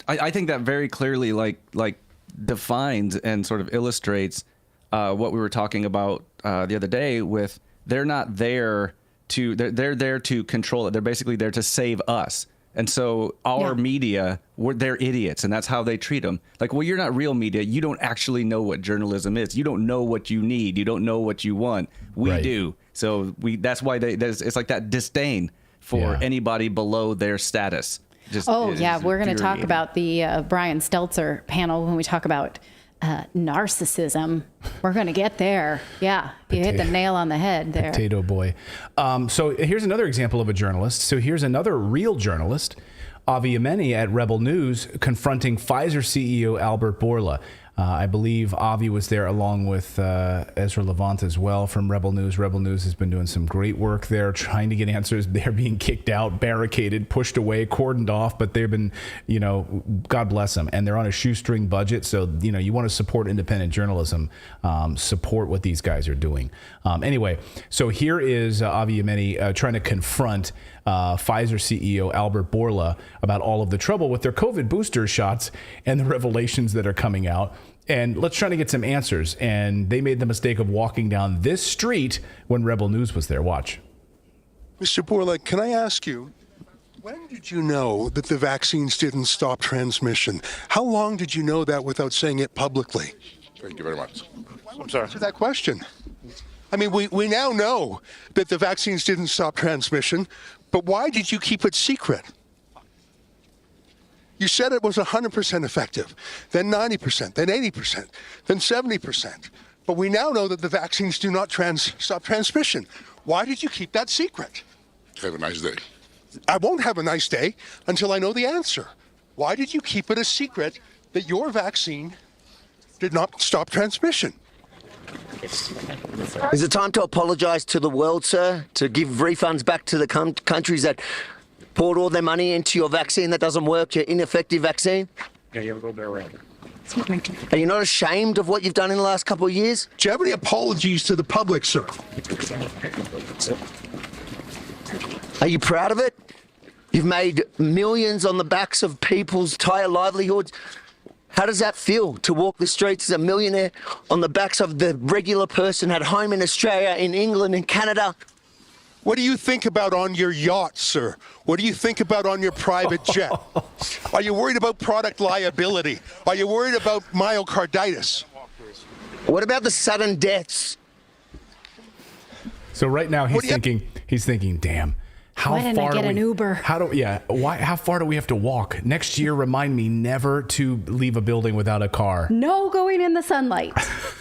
Speaker 19: I think that very clearly like defines and sort of illustrates what we were talking about the other day with they're not there to they're there to control it. They're basically there to save us. And so our media, they're idiots, and that's how they treat them. Like, well, you're not real media. You don't actually know what journalism is. You don't know what you need. You don't know what you want. We do. So that's why it's like that disdain for anybody below their status.
Speaker 15: We're going to talk about the Brian Stelter panel when we talk about narcissism. We're going to get there. Yeah, you hit the nail on the head there.
Speaker 14: Potato boy. So here's another example of a journalist. So here's another real journalist, Avi Yemeni at Rebel News, confronting Pfizer CEO Albert Bourla. I believe Avi was there along with Ezra Levant as well from Rebel News. Rebel News has been doing some great work there, trying to get answers. They're being kicked out, barricaded, pushed away, cordoned off, but they've been, God bless them. And they're on a shoestring budget. So, you want to support independent journalism, support what these guys are doing. Anyway, so here is Avi Yemeni trying to confront Pfizer CEO Albert Bourla about all of the trouble with their COVID booster shots and the revelations that are coming out. And let's try to get some answers. And they made the mistake of walking down this street when Rebel News was there. Watch.
Speaker 2: Mr. Bourla, can I ask you, when did you know that the vaccines didn't stop transmission? How long did you know that without saying it publicly?
Speaker 18: Thank you very much.
Speaker 2: I'm sorry. Answer that question. I mean, we now know that the vaccines didn't stop transmission, but why did you keep it secret? You said it was 100% effective, then 90%, then 80%, then 70%. But we now know that the vaccines do not stop transmission. Why did you keep that secret?
Speaker 18: Have a nice day.
Speaker 2: I won't have a nice day until I know the answer. Why did you keep it a secret that your vaccine did not stop transmission?
Speaker 3: Is it time to apologise to the world, sir? To give refunds back to the countries that poured all their money into your vaccine that doesn't work, your ineffective vaccine?
Speaker 18: Yeah, you have a little bit around.
Speaker 3: Are you not ashamed of what you've done in the last couple of years?
Speaker 2: Do you have any apologies to the public, sir?
Speaker 3: Are you proud of it? You've made millions on the backs of people's entire livelihoods. How does that feel to walk the streets as a millionaire on the backs of the regular person at home in Australia, in England, in Canada?
Speaker 2: What do you think about on your yacht, sir? What do you think about on your private jet? Are you worried about product liability? Are you worried about myocarditis?
Speaker 3: What about the sudden deaths?
Speaker 14: So right now he's thinking, damn.
Speaker 15: Why didn't I get an Uber?
Speaker 14: How far do we have to walk? Next year, remind me never to leave a building without a car.
Speaker 15: No going in the sunlight.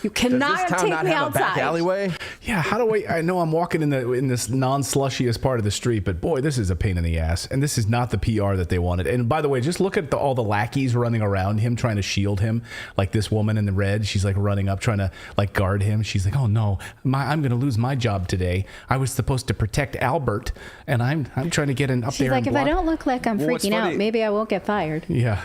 Speaker 15: You cannot take me outside. A back
Speaker 14: alleyway? Yeah, how do I know I'm walking in this non-slushiest part of the street, but boy, this is a pain in the ass. And this is not the PR that they wanted. And by the way, just look at all the lackeys running around him, trying to shield him. Like this woman in the red, she's like running up, trying to like guard him. She's like, oh no, I'm going to lose my job today. I was supposed to protect Albert, and I'm trying to get up there and block.
Speaker 15: She's like, if I don't look like I'm freaking out, maybe I won't get fired.
Speaker 14: Yeah.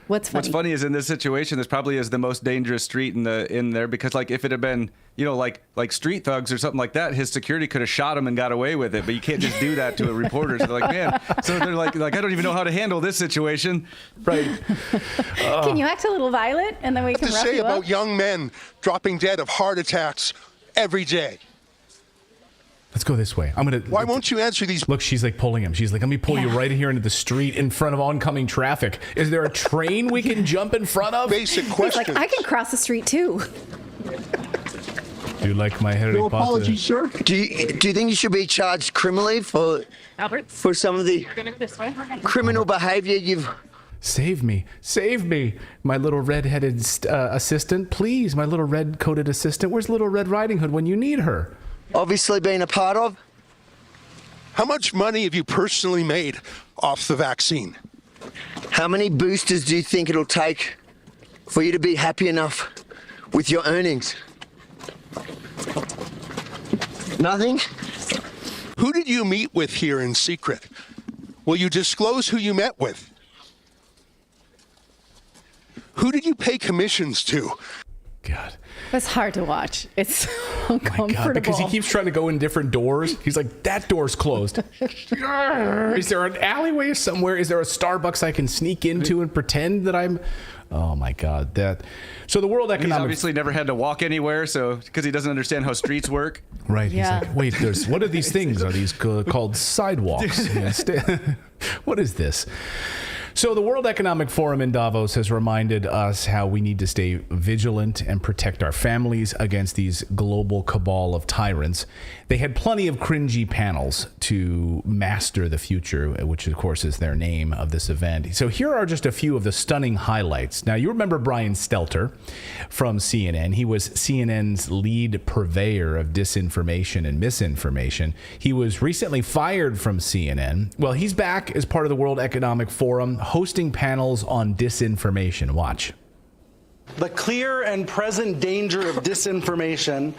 Speaker 15: What's funny
Speaker 19: is in this situation, this probably is the most dangerous street in there because, like, if it had been, like street thugs or something like that, his security could have shot him and got away with it. But you can't just do that to a reporter. So they're like, man. So they're like I don't even know how to handle this situation.
Speaker 14: Right.
Speaker 15: Can you act a little violent and then we can rough you up?
Speaker 2: To say about young men dropping dead of heart attacks every day.
Speaker 14: Let's go this way.
Speaker 2: Why won't you answer these?
Speaker 14: Look, she's like pulling him. She's like, let me pull you right here into the street in front of oncoming traffic. Is there a train we can jump in front of?
Speaker 2: Basic questions.
Speaker 15: He's like, I can cross the street too.
Speaker 14: Do you like my Harry Potter?
Speaker 2: No apologies, sir.
Speaker 3: Do you think you should be charged criminally for some of the criminal behavior you've...
Speaker 14: Save me. My little red-headed assistant. Please, my little red-coated assistant. Where's Little Red Riding Hood when you need her?
Speaker 3: Obviously been a part of.
Speaker 2: How much money have you personally made off the vaccine?
Speaker 3: How many boosters do you think it'll take for you to be happy enough with your earnings? Nothing?
Speaker 2: Who did you meet with here in secret? Will you disclose who you met with? Who did you pay commissions to?
Speaker 14: God.
Speaker 15: It's hard to watch. It's so uncomfortable.
Speaker 14: God, because he keeps trying to go in different doors. He's like, that door's closed. Is there an alleyway somewhere? Is there a Starbucks I can sneak into and pretend that I'm... Oh my God, that. So the World Economic.
Speaker 19: He's obviously never had to walk anywhere, so because he doesn't understand how streets work.
Speaker 14: Right.
Speaker 15: Yeah.
Speaker 14: He's like, wait, what are these things? Are these called sidewalks? What is this? So the World Economic Forum in Davos has reminded us how we need to stay vigilant and protect our families against these global cabal of tyrants. They had plenty of cringy panels to master the future, which of course is their name of this event. So here are just a few of the stunning highlights. Now, you remember Brian Stelter from CNN. He was CNN's lead purveyor of disinformation and misinformation. He was recently fired from CNN. Well, he's back as part of the World Economic Forum, hosting panels on disinformation. Watch.
Speaker 1: The clear and present danger of disinformation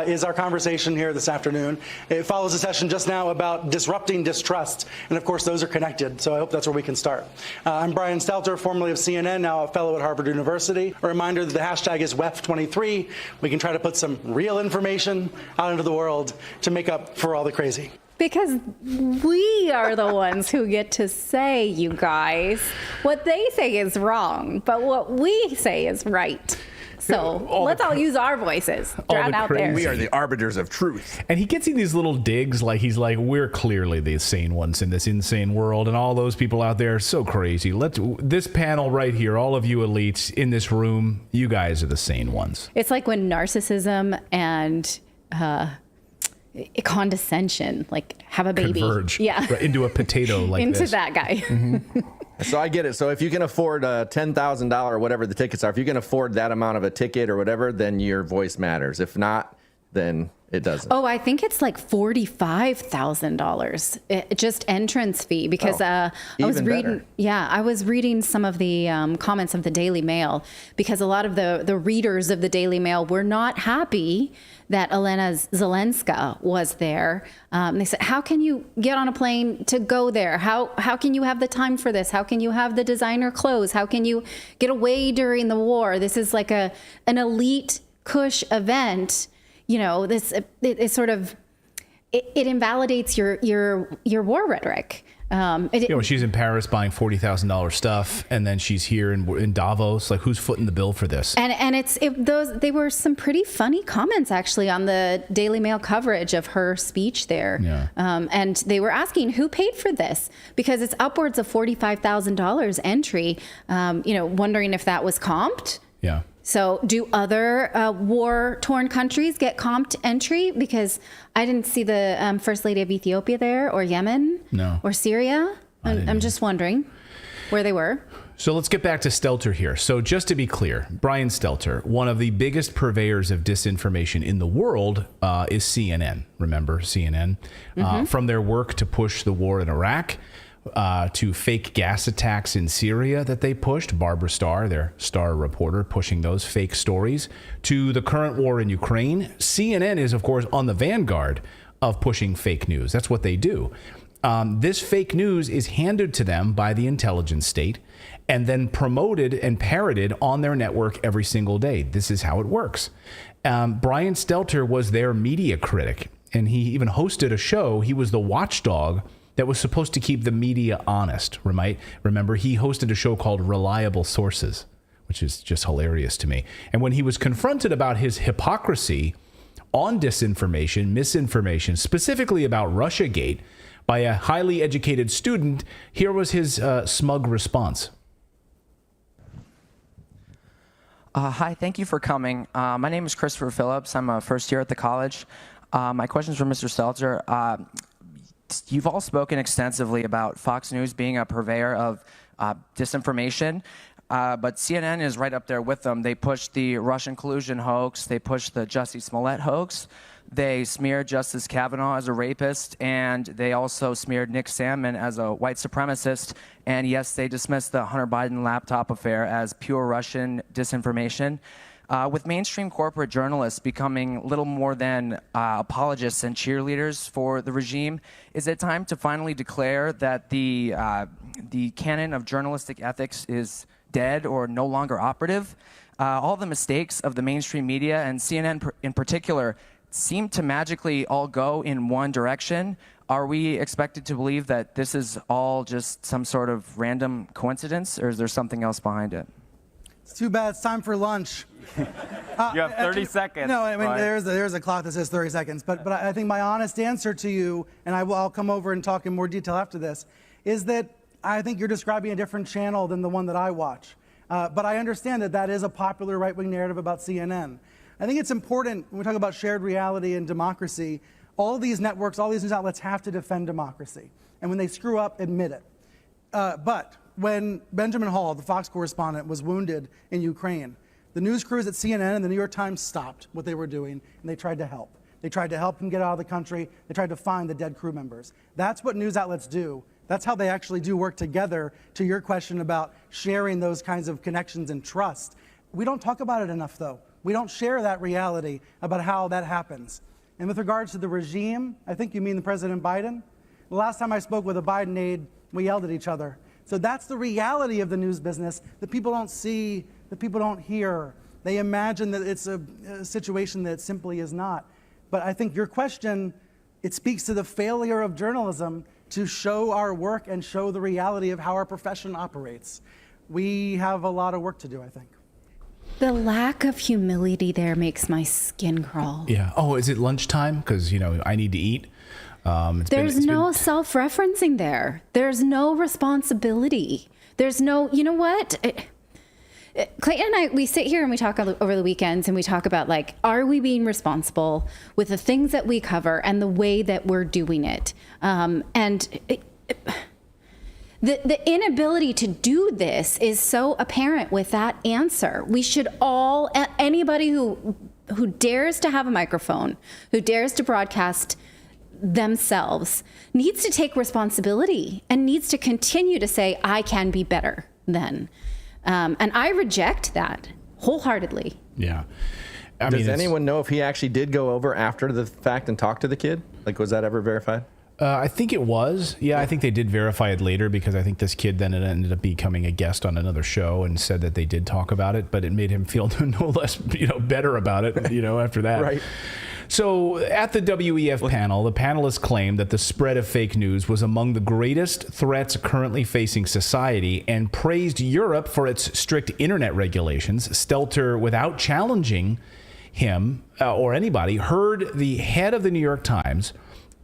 Speaker 1: is our conversation here this afternoon. It follows a session just now about disrupting distrust, and of course those are connected, so I hope that's where we can start. I'm Brian Stelter, formerly of CNN, now a fellow at Harvard University. A reminder that the hashtag is WEF23. We can try to put some real information out into the world to make up for all the crazy.
Speaker 15: Because we are the ones who get to say, you guys, what they say is wrong, but what we say is right. So let's all use our voices. Drown out there.
Speaker 8: We are the arbiters of truth.
Speaker 14: And he gets in these little digs like he's like, we're clearly the sane ones in this insane world, and all those people out there are so crazy. This panel right here, all of you elites in this room, you guys are the sane ones.
Speaker 15: It's like when narcissism and condescension, like have a baby,
Speaker 14: converge
Speaker 15: right
Speaker 14: into a potato like
Speaker 15: into
Speaker 14: this.
Speaker 15: that guy.
Speaker 14: Mm-hmm.
Speaker 16: So I get it. So if you can afford $10,000 or whatever the tickets are, if you can afford that amount of a ticket or whatever, then your voice matters. If not, then it doesn't.
Speaker 15: Oh, I think it's like $45,000, just entrance fee. Because I was reading, I was reading some of the comments of the Daily Mail, because a lot of the readers of the Daily Mail were not happy that Elena Zelenska was there. They said, how can you get on a plane to go there? How can you have the time for this? How can you have the designer clothes? How can you get away during the war? This is like an elite cush event. You know, it sort of invalidates your war rhetoric.
Speaker 14: She's in Paris buying $40,000 stuff, and then she's here in Davos. Like, who's footing the bill for this?
Speaker 15: And they were some pretty funny comments actually on the Daily Mail coverage of her speech there.
Speaker 14: Yeah.
Speaker 15: And they were asking who paid for this, because it's upwards of $45,000 entry. Wondering if that was comped.
Speaker 14: Yeah.
Speaker 15: So do other war-torn countries get comped entry? Because I didn't see the First Lady of Ethiopia there, or Yemen, or Syria. I'm just wondering where they were.
Speaker 14: So let's get back to Stelter here. So just to be clear, Brian Stelter, one of the biggest purveyors of disinformation in the world, is CNN. Remember CNN?
Speaker 15: Mm-hmm.
Speaker 14: From their work to push the war in Iraq, to fake gas attacks in Syria that they pushed, Barbara Starr, their star reporter, pushing those fake stories, to the current war in Ukraine. CNN is, of course, on the vanguard of pushing fake news. That's what they do. This fake news is handed to them by the intelligence state and then promoted and parroted on their network every single day. This is how it works. Brian Stelter was their media critic, and he even hosted a show. He was the watchdog that was supposed to keep the media honest, right? Remember, he hosted a show called Reliable Sources, which is just hilarious to me. And when he was confronted about his hypocrisy on disinformation, misinformation, specifically about Russiagate, by a highly educated student, here was his smug response.
Speaker 4: Hi, thank you for coming. My name is Christopher Phillips. I'm a first year at the college. My question is for Mr. Stelter. You've all spoken extensively about Fox News being a purveyor of disinformation, but CNN is right up there with them. They push the Russian collusion hoax. They push the Jussie Smollett hoax. They smeared Justice Kavanaugh as a rapist, and they also smeared Nick Salmon as a white supremacist. And yes, they dismissed the Hunter Biden laptop affair as pure Russian disinformation. With mainstream corporate journalists becoming little more than apologists and cheerleaders for the regime, is it time to finally declare that the canon of journalistic ethics is dead or no longer operative? All the mistakes of the mainstream media, and CNN in particular, seem to magically all go in one direction. Are we expected to believe that this is all just some sort of random coincidence, or is there something else behind it?
Speaker 1: It's too bad. It's time for lunch.
Speaker 5: You have 30 seconds.
Speaker 1: No, I mean, there's a clock that says 30 seconds. But I think my honest answer to you, and I'll come over and talk in more detail after this, is that I think you're describing a different channel than the one that I watch. But I understand that that is a popular right-wing narrative about CNN. I think it's important when we talk about shared reality and democracy, all these networks, all these news outlets have to defend democracy. And when they screw up, admit it. But when Benjamin Hall, the Fox correspondent, was wounded in Ukraine, the news crews at CNN and the New York Times stopped what they were doing, and they tried to help. They tried to help him get out of the country. They tried to find the dead crew members. That's what news outlets do. That's how they actually do work together, to your question about sharing those kinds of connections and trust. We don't talk about it enough, though. We don't share that reality about how that happens. And with regards to the regime, I think you mean the President Biden. The last time I spoke with a Biden aide, we yelled at each other. So that's the reality of the news business that people don't see, that people don't hear. They imagine that it's a situation that simply is not. But I think your question, it speaks to the failure of journalism to show our work and show the reality of how our profession operates. We have a lot of work to do, I think.
Speaker 15: The lack of humility there makes my skin crawl.
Speaker 14: Yeah. Oh, is it lunchtime? Because, I need to eat.
Speaker 15: There's no self-referencing there. There's no responsibility. There's no, you know what? Clayton and I, we sit here and we talk over the weekends and we talk about, like, are we being responsible with the things that we cover and the way that we're doing it? The inability to do this is so apparent with that answer. We should all, anybody who dares to have a microphone, who dares to broadcast themselves, needs to take responsibility and needs to continue to say, I can be better than. And I reject that wholeheartedly.
Speaker 14: Yeah.
Speaker 16: Does anyone know if he actually did go over after the fact and talk to the kid? Like, was that ever verified?
Speaker 14: I think it was. Yeah, I think they did verify it later, because I think this kid then ended up becoming a guest on another show and said that they did talk about it, but it made him feel no less, better about it, after that.
Speaker 16: Right.
Speaker 14: So at the WEF panel, the panelists claimed that the spread of fake news was among the greatest threats currently facing society, and praised Europe for its strict internet regulations. Stelter, without challenging him or anybody, heard the head of the New York Times,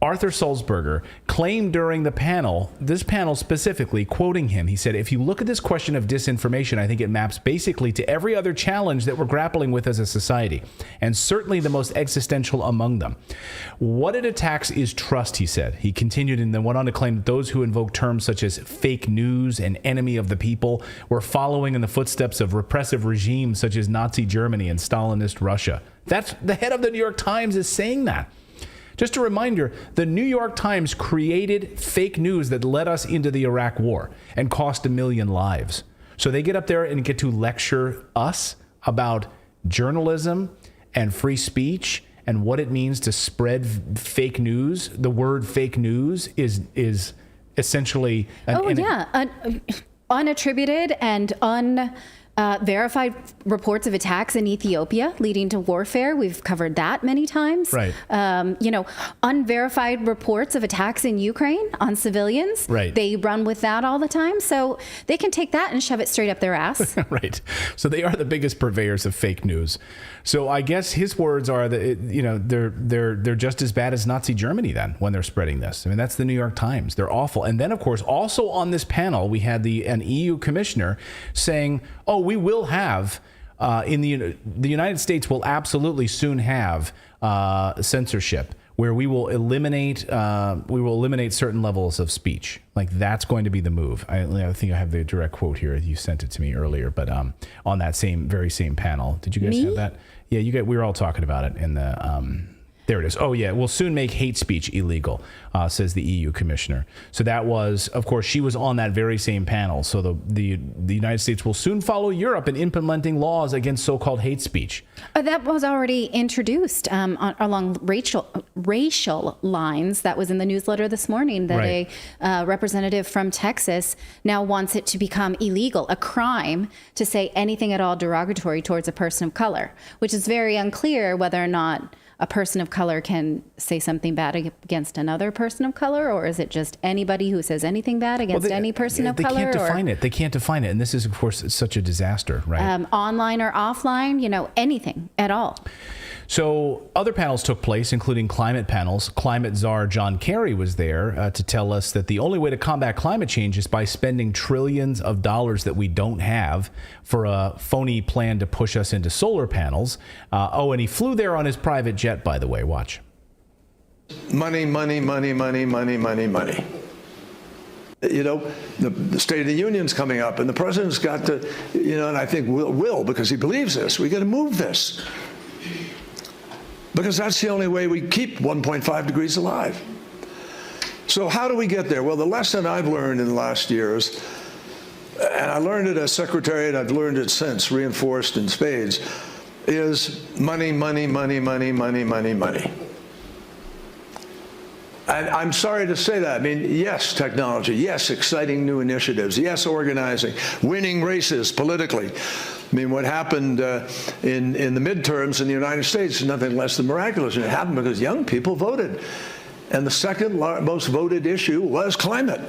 Speaker 14: Arthur Sulzberger, claimed during the panel, this panel specifically, quoting him, he said, if you look at this question of disinformation, I think it maps basically to every other challenge that we're grappling with as a society, and certainly the most existential among them. What it attacks is trust, he said. He continued and then went on to claim that those who invoke terms such as fake news and enemy of the people were following in the footsteps of repressive regimes such as Nazi Germany and Stalinist Russia. That's the head of the New York Times is saying that. Just a reminder, the New York Times created fake news that led us into the Iraq War and cost 1 million lives. So they get up there and get to lecture us about journalism and free speech and what it means to spread fake news. The word fake news is essentially
Speaker 15: unattributed and verified reports of attacks in Ethiopia leading to warfare. We've covered that many times.
Speaker 14: Right.
Speaker 15: Unverified reports of attacks in Ukraine on civilians.
Speaker 14: Right.
Speaker 15: They run with that all the time. So they can take that and shove it straight up their ass.
Speaker 14: Right. So they are the biggest purveyors of fake news. So I guess his words are that, they're just as bad as Nazi Germany then when they're spreading this. I mean, that's the New York Times. They're awful. And then, of course, also on this panel, we had an EU commissioner saying, we will have, in the United States will absolutely soon have censorship, where we will eliminate certain levels of speech. Like, that's going to be the move. I think I have the direct quote here. You sent it to me earlier, but on that very same panel, did you guys have that? Yeah, we were all talking about it in the. There it is. Oh, yeah. We'll soon make hate speech illegal, says the EU commissioner. So that was, of course, she was on that very same panel. So the United States will soon follow Europe in implementing laws against so-called hate speech.
Speaker 15: That was already introduced along racial lines. That was in the newsletter this morning that
Speaker 14: Right.
Speaker 15: a representative from Texas now wants it to become illegal, a crime, to say anything at all derogatory towards a person of color, which is very unclear whether or not a person of color can say something bad against another person of color, or is it just anybody who says anything bad against any person of color?
Speaker 14: They can't define it. They can't define it. And this is, of course, such a disaster, right?
Speaker 15: Online or offline, anything at all.
Speaker 14: So other panels took place, including climate panels. Climate czar John Kerry was there to tell us that the only way to combat climate change is by spending trillions of dollars that we don't have for a phony plan to push us into solar panels. And he flew there on his private jet, by the way. Watch.
Speaker 6: Money, money, money, money, money, money, money. The State of the Union's coming up, and the president's got to, and I think will because he believes this. We got to move this. Because that's the only way we keep 1.5 degrees alive. So how do we get there? Well, the lesson I've learned in the last years, and I learned it as secretary, and I've learned it since, reinforced in spades, is money, money, money, money, money, money, money. And I'm sorry to say that. I mean, yes, technology, yes, exciting new initiatives, yes, organizing, winning races politically. I mean, what happened in the midterms in the United States is nothing less than miraculous. And it happened because young people voted. And the second most voted issue was climate.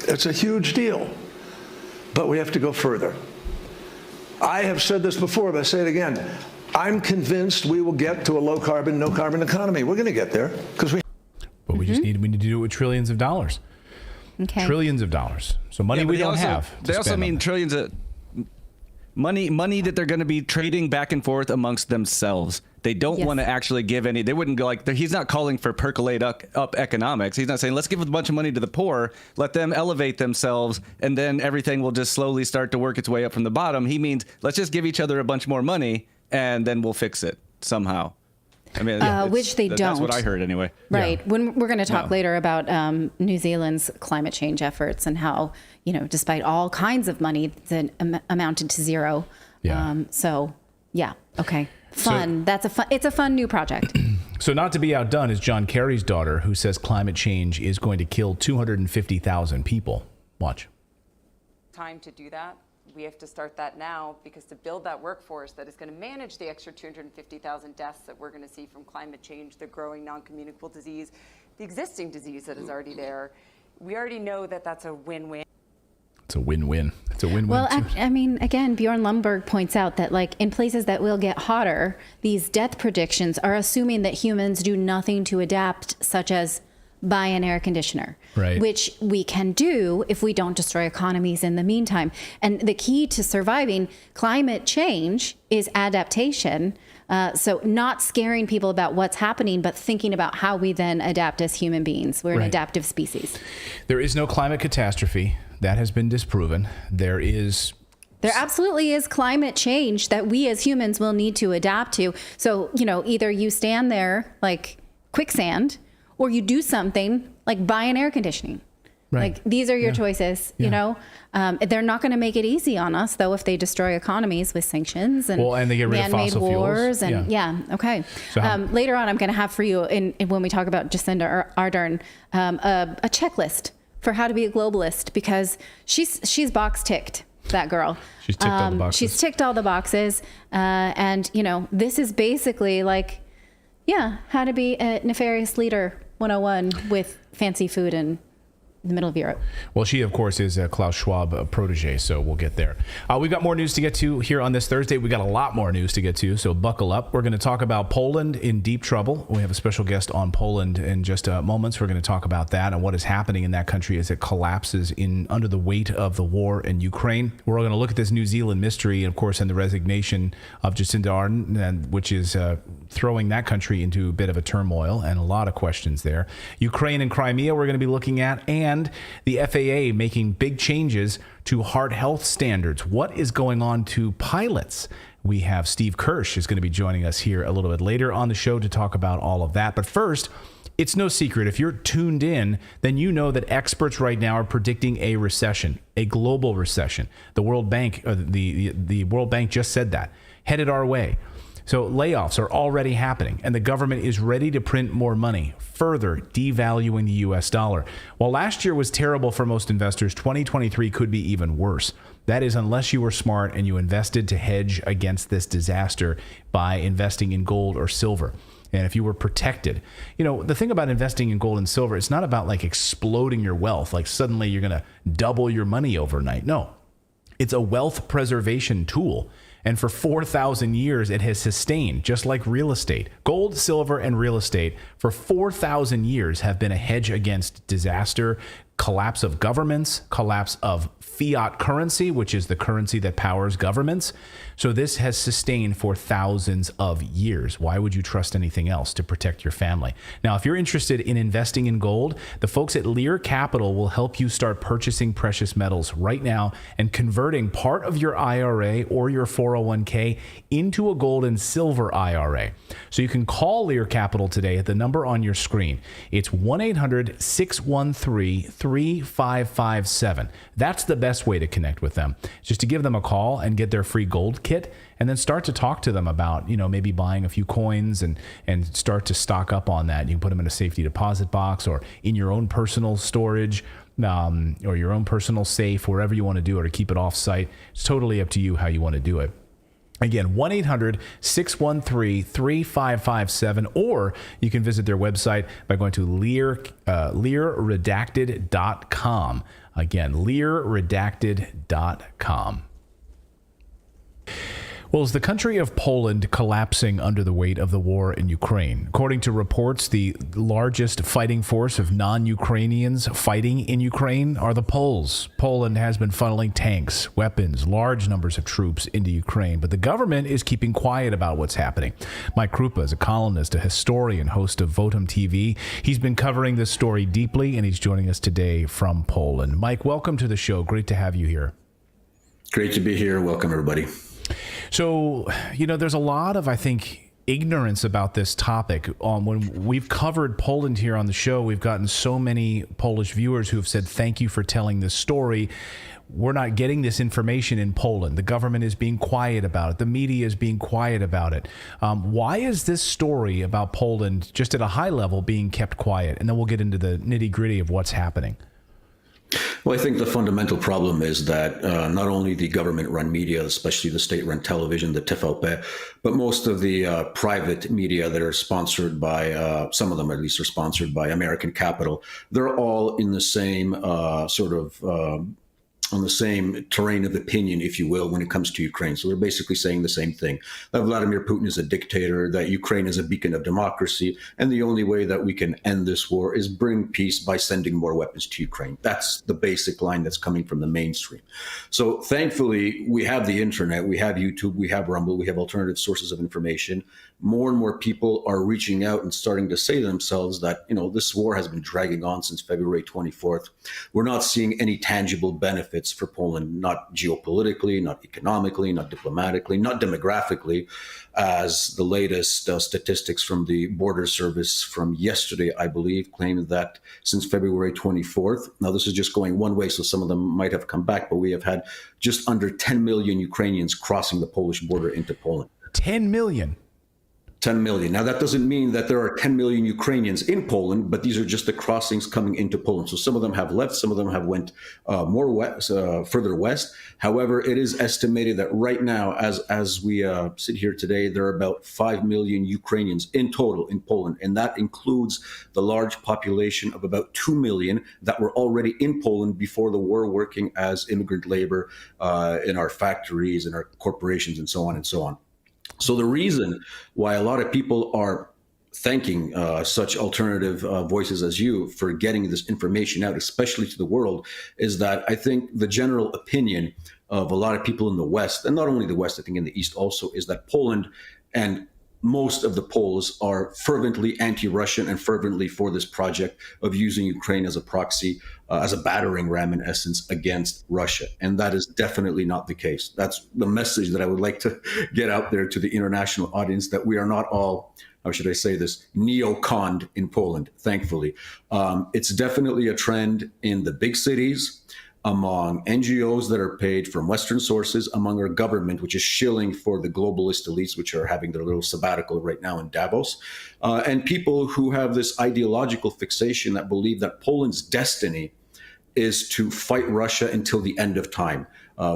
Speaker 6: It's a huge deal. But we have to go further. I have said this before, but I say it again. I'm convinced we will get to a low carbon, no carbon economy. We're going to get there because we.
Speaker 14: But we just need to do it with trillions of dollars.
Speaker 15: Okay.
Speaker 14: Trillions of dollars. So money we don't have.
Speaker 19: They also mean trillions of money that they're going to be trading back and forth amongst themselves. They don't want to actually give any. They wouldn't go like. He's not calling for percolate up economics. He's not saying let's give a bunch of money to the poor, let them elevate themselves, and then everything will just slowly start to work its way up from the bottom. He means let's just give each other a bunch more money, and then we'll fix it somehow. I mean,
Speaker 15: which they don't.
Speaker 19: That's what I heard anyway.
Speaker 15: Right. When we're going to talk later about New Zealand's climate change efforts and how, despite all kinds of money, that amounted to zero.
Speaker 14: Yeah.
Speaker 15: Okay. Fun. It's a fun new project.
Speaker 14: So not to be outdone is John Kerry's daughter, who says climate change is going to kill 250,000 people. Watch.
Speaker 7: Time to do that. We have to start that now, because to build that workforce that is going to manage the extra 250,000 deaths that we're going to see from climate change, the growing non-communicable disease, the existing disease that is already there, we already know that that's a win-win.
Speaker 14: It's a win-win. It's a win-win.
Speaker 15: Well, I mean, again, Bjorn Lundberg points out that, like, in places that will get hotter, these death predictions are assuming that humans do nothing to adapt, such as buy an air conditioner,
Speaker 14: right,
Speaker 15: which we can do if we don't destroy economies in the meantime. And the key to surviving climate change is adaptation. So not scaring people about what's happening, but thinking about how we then adapt as human beings. We're an adaptive species.
Speaker 14: There is no climate catastrophe. That has been disproven. There
Speaker 15: absolutely is climate change that we as humans will need to adapt to. So, either you stand there like quicksand, or you do something like buy an air conditioning.
Speaker 14: Right.
Speaker 15: Like, these are your choices, They're not going to make it easy on us, though, if they destroy economies with sanctions and
Speaker 14: they get rid of
Speaker 15: man-made
Speaker 14: fossil
Speaker 15: wars.
Speaker 14: fuels.
Speaker 15: And okay.
Speaker 14: So
Speaker 15: later on, I'm going to have for you, when we talk about Jacinda Ardern, a checklist for how to be a globalist, because she's box ticked, that girl.
Speaker 14: She's ticked all the boxes.
Speaker 15: She's ticked all the boxes. And, this is basically like, how to be a nefarious leader 101 with fancy food in the middle of Europe.
Speaker 14: Well, she, of course, is a Klaus Schwab protege, so we'll get there. We've got more news to get to here on this Thursday. We got a lot more news to get to, so buckle up. We're going to talk about Poland in deep trouble. We have a special guest on Poland in just moments. We're going to talk about that and what is happening in that country as it collapses under the weight of the war in Ukraine. We're going to look at this New Zealand mystery, and, of course, and the resignation of Jacinda Ardern, which is throwing that country into a bit of a turmoil and a lot of questions there. Ukraine and Crimea we're going to be looking at, and the FAA making big changes to heart health standards. What is going on to pilots? We have Steve Kirsch is going to be joining us here a little bit later on the show to talk about all of that. But first, it's no secret. If you're tuned in, then you know that experts right now are predicting a recession, a global recession. The World Bank, the World Bank just said that, headed our way. So layoffs are already happening, and the government is ready to print more money, further devaluing the U.S. dollar. While last year was terrible for most investors, 2023 could be even worse. That is, unless you were smart and you invested to hedge against this disaster by investing in gold or silver. And if you were protected, you know, the thing about investing in gold and silver, it's not about like exploding your wealth, like suddenly you're going to double your money overnight. No, it's a wealth preservation tool. And for 4,000 years, it has sustained, just like real estate. Gold, silver, and real estate for 4,000 years have been a hedge against disaster, collapse of governments, collapse of fiat currency, which is the currency that powers governments. So this has sustained for thousands of years. Why would you trust anything else to protect your family? Now, if you're interested in investing in gold, the folks at Lear Capital will help you start purchasing precious metals right now and converting part of your IRA or your 401k into a gold and silver IRA. So you can call Lear Capital today at the number on your screen. It's 1-800-613-3557. That's the best way to connect with them, just to give them a call and get their free gold kit, and then start to talk to them about, you know, maybe buying a few coins and start to stock up on that. You can put them in a safety deposit box or in your own personal storage, or your own personal safe, wherever you want to do it, or keep it off site. It's totally up to you how you want to do it. Again, 1-800-613-3557, or you can visit their website by going to Redacted.com. Again, Redacted.com. Well, is the country of Poland collapsing under the weight of the war in Ukraine? According to reports, the largest fighting force of non-Ukrainians fighting in Ukraine are the Poles. Poland has been funneling tanks, weapons, large numbers of troops into Ukraine, but the government is keeping quiet about what's happening. Mike Krupa is a columnist, a historian, host of Votum TV. He's been covering this story deeply, and he's joining us today from Poland. Mike, welcome to the show. Great to have you here.
Speaker 9: Great to be here. Welcome, everybody.
Speaker 14: So, you know, there's a lot of, I think, ignorance about this topic. When we've covered Poland here on the show, we've gotten so many Polish viewers who have said, thank you for telling this story. We're not getting this information in Poland. The government is being quiet about it. The media is being quiet about it. Why is this story about Poland, just at a high level, being kept quiet? And then we'll get into the nitty-gritty of what's happening.
Speaker 9: Well, I think the fundamental problem is that not only the government-run media, especially the state-run television, the TVP, but most of the private media that are sponsored by, some of them at least are sponsored by American capital, they're all in the same on the same terrain of opinion, if you will, when it comes to Ukraine. So they're basically saying the same thing, that Vladimir Putin is a dictator, that Ukraine is a beacon of democracy, and the only way that we can end this war is bring peace by sending more weapons to Ukraine. That's the basic line that's coming from the mainstream. So thankfully, we have the internet, we have YouTube, we have Rumble, we have alternative sources of information. More and more people are reaching out and starting to say to themselves that, you know, this war has been dragging on since February 24th. We're not seeing any tangible benefits for Poland, not geopolitically, not economically, not diplomatically, not demographically, as the latest statistics from the border service from yesterday, I believe, claim that since February 24th, now this is just going one way, so some of them might have come back, but we have had just under 10 million Ukrainians crossing the Polish border into Poland.
Speaker 14: 10 million?
Speaker 9: 10 million. Now, that doesn't mean that there are 10 million Ukrainians in Poland, but these are just the crossings coming into Poland. So some of them have left, some of them have went more west, further west. However, it is estimated that right now, as we sit here today, there are about 5 million Ukrainians in total in Poland. And that includes the large population of about 2 million that were already in Poland before the war, working as immigrant labor in our factories and our corporations and so on and so on. So the reason why a lot of people are thanking such alternative voices as you for getting this information out, especially to the world, is that I think the general opinion of a lot of people in the West, and not only the West, I think in the East also, is that Poland and most of the polls are fervently anti-Russian and fervently for this project of using Ukraine as a proxy, as a battering ram in essence against Russia. And that is definitely not the case. That's the message that I would like to get out there to the international audience, that we are not all, how should I say this, neoconned in Poland, thankfully. It's definitely a trend in the big cities, among NGOs that are paid from Western sources, among our government, which is shilling for the globalist elites, which are having their little sabbatical right now in Davos, and people who have this ideological fixation that believe that Poland's destiny is to fight Russia until the end of time.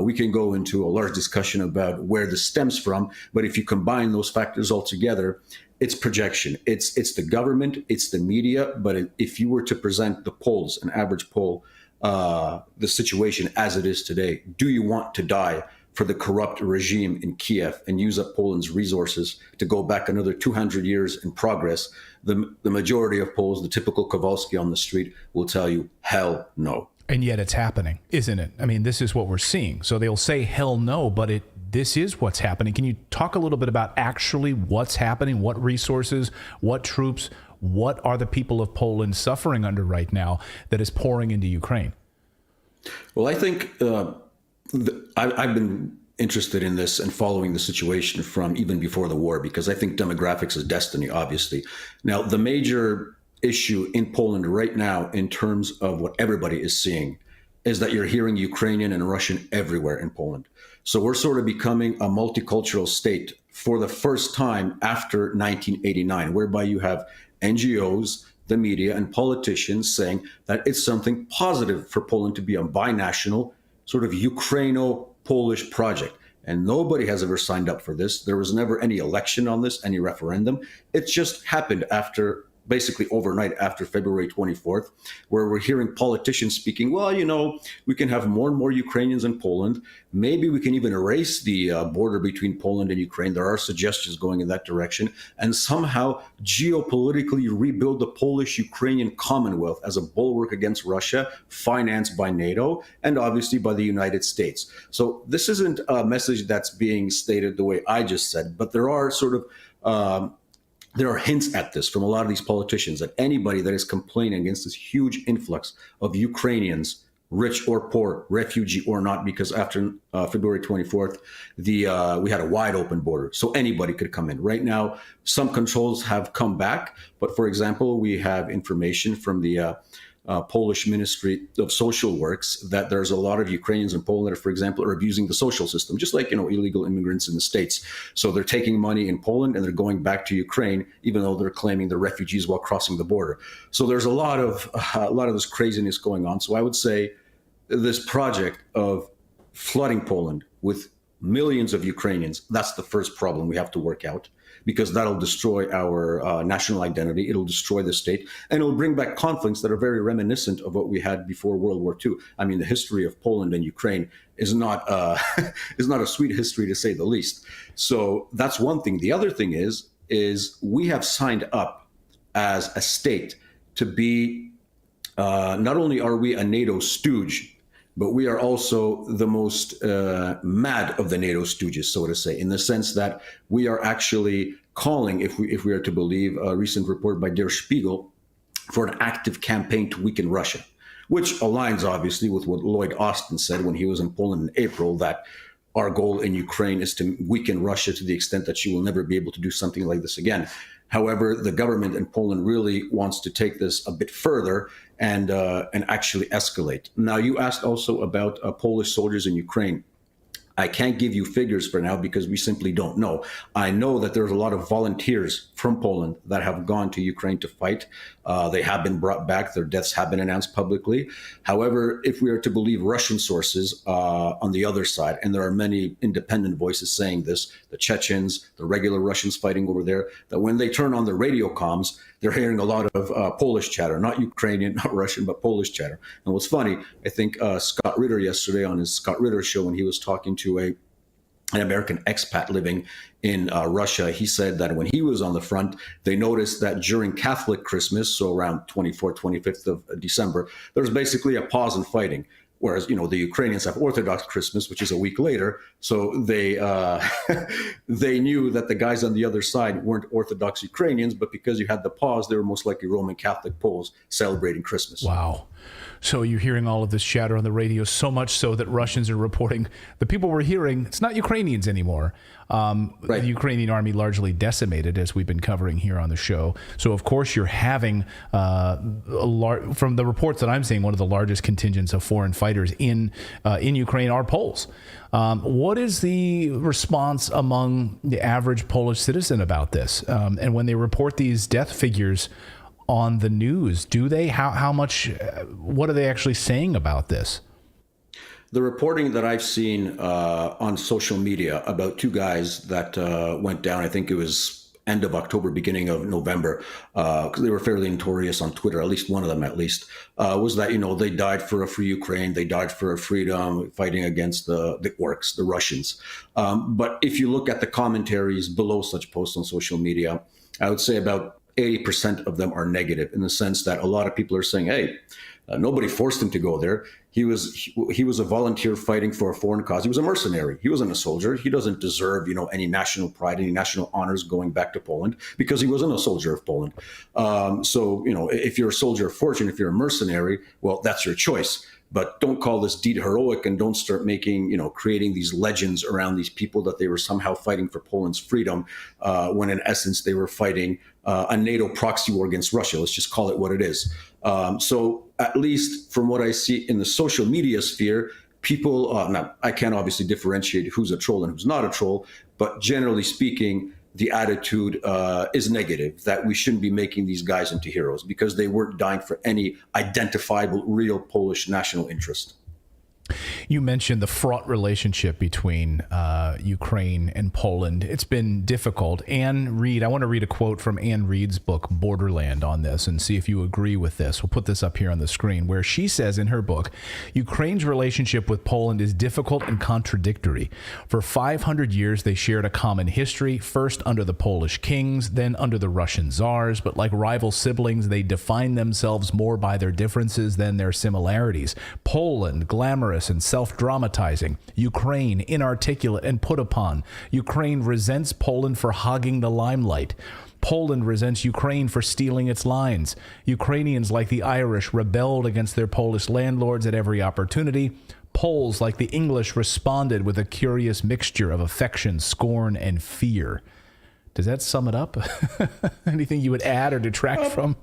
Speaker 9: We can go into a large discussion about where this stems from, but if you combine those factors all together, it's projection. It's the government, it's the media, but if you were to present the polls, an average poll, the situation as it is today, do you want to die for the corrupt regime in Kiev and use up Poland's resources to go back another 200 years in progress? The majority of Poles, the typical Kowalski on the street, will tell you, hell no.
Speaker 14: And yet it's happening, isn't it? I mean, this is what we're seeing. So they'll say hell no, but this is what's happening. Can you talk a little bit about actually what's happening, what resources, what troops, what are the people of Poland suffering under right now that is pouring into Ukraine?
Speaker 9: Well, I think I've been interested in this and following the situation from even before the war, because I think demographics is destiny, obviously. Now, the major issue in Poland right now, in terms of what everybody is seeing, is that you're hearing Ukrainian and Russian everywhere in Poland. So we're sort of becoming a multicultural state for the first time after 1989, whereby you have NGOs, the media, and politicians saying that it's something positive for Poland to be a binational, sort of Ukraino-Polish project. And nobody has ever signed up for this. There was never any election on this, any referendum. It just happened after, basically overnight after February 24th, where we're hearing politicians speaking, well, you know, we can have more and more Ukrainians in Poland. Maybe we can even erase the border between Poland and Ukraine. There are suggestions going in that direction, and somehow geopolitically rebuild the Polish-Ukrainian Commonwealth as a bulwark against Russia, financed by NATO and obviously by the United States. So this isn't a message that's being stated the way I just said, but there are sort of there are hints at this from a lot of these politicians, that anybody that is complaining against this huge influx of Ukrainians, rich or poor, refugee or not, because after February 24th, we had a wide open border, so anybody could come in. Right now, some controls have come back, but for example, we have information from the Polish Ministry of Social Works that there's a lot of Ukrainians in Poland that, for example, are abusing the social system, just like, you know, illegal immigrants in the States. So they're taking money in Poland and they're going back to Ukraine, even though they're claiming they're refugees while crossing the border. So there's a lot of this craziness going on. So I would say this project of flooding Poland with millions of Ukrainians, that's the first problem we have to work out, because that'll destroy our national identity. It'll destroy the state, and it'll bring back conflicts that are very reminiscent of what we had before World War II. I mean, the history of Poland and Ukraine is not is not a sweet history, to say the least. So that's one thing. The other thing is we have signed up as a state to be, not only are we a NATO stooge, but we are also the most mad of the NATO stooges, so to say, in the sense that we are actually calling, if we are to believe a recent report by Der Spiegel, for an active campaign to weaken Russia, which aligns obviously with what Lloyd Austin said when he was in Poland in April, that our goal in Ukraine is to weaken Russia to the extent that she will never be able to do something like this again. However, the government in Poland really wants to take this a bit further and actually escalate. Now, you asked also about Polish soldiers in Ukraine. I can't give you figures for now because we simply don't know. I know that there's a lot of volunteers from Poland that have gone to Ukraine to fight. They have been brought back. Their deaths have been announced publicly. However, if we are to believe Russian sources on the other side, and there are many independent voices saying this, the Chechens, the regular Russians fighting over there, that when they turn on the radio comms, they're hearing a lot of Polish chatter, not Ukrainian, not Russian, but Polish chatter. And what's funny, I think Scott Ritter yesterday on his Scott Ritter show, when he was talking to an American expat living in Russia, he said that when he was on the front, they noticed that during Catholic Christmas, so around 24th, 25th of December, there was basically a pause in fighting. Whereas, the Ukrainians have Orthodox Christmas, which is a week later. So they they knew that the guys on the other side weren't Orthodox Ukrainians, but because you had the pause, they were most likely Roman Catholic Poles celebrating Christmas.
Speaker 14: Wow. So you're hearing all of this chatter on the radio, so much so that Russians are reporting the people we're hearing, it's not Ukrainians anymore. The Ukrainian army largely decimated, as we've been covering here on the show. So, of course, you're having, from the reports that I'm seeing, one of the largest contingents of foreign fighters in Ukraine are Poles. What is the response among the average Polish citizen about this? And when they report these death figures on the news, do they? How much? What are they actually saying about this?
Speaker 9: The reporting that I've seen on social media about two guys that went down, I think it was end of October, beginning of November, because they were fairly notorious on Twitter, at least one of them at least, was that, they died for a free Ukraine, they died for freedom, fighting against the orcs, the Russians. But if you look at the commentaries below such posts on social media, I would say about 80% of them are negative, in the sense that a lot of people are saying, hey, nobody forced him to go there. He was a volunteer fighting for a foreign cause. He was a mercenary. He wasn't a soldier. He doesn't deserve, any national pride, any national honors going back to Poland, because he wasn't a soldier of Poland. So, if you're a soldier of fortune, if you're a mercenary, well, that's your choice. But don't call this deed heroic, and don't start making, creating these legends around these people that they were somehow fighting for Poland's freedom, when in essence they were fighting a NATO proxy war against Russia. Let's just call it what it is. So at least from what I see in the social media sphere, people, now I can't obviously differentiate who's a troll and who's not a troll, but generally speaking, the attitude is negative, that we shouldn't be making these guys into heroes because they weren't dying for any identifiable, real Polish national interest.
Speaker 14: You mentioned the fraught relationship between Ukraine and Poland. It's been difficult. Anne Reid, I want to read a quote from Anne Reid's book, Borderland, on this and see if you agree with this. We'll put this up here on the screen, where she says in her book, Ukraine's relationship with Poland is difficult and contradictory. For 500 years, they shared a common history, first under the Polish kings, then under the Russian czars. But like rival siblings, they define themselves more by their differences than their similarities. Poland, glamorous and self-dramatizing. Ukraine, inarticulate and put upon. Ukraine resents Poland for hogging the limelight. Poland resents Ukraine for stealing its lines. Ukrainians, like the Irish, rebelled against their Polish landlords at every opportunity. Poles, like the English, responded with a curious mixture of affection, scorn, and fear. Does that sum it up? Anything you would add or detract from?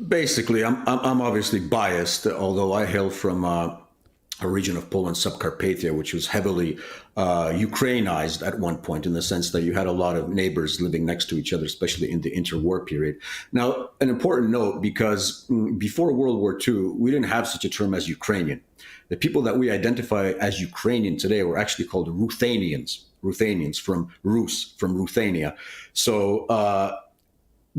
Speaker 9: Basically, I'm obviously biased, although I hail from a region of Poland, Subcarpathia, which was heavily Ukrainized at one point, in the sense that you had a lot of neighbors living next to each other, especially in the interwar period. Now, an important note, because before World War II, we didn't have such a term as Ukrainian. The people that we identify as Ukrainian today were actually called Ruthenians from Rus, from Ruthenia. So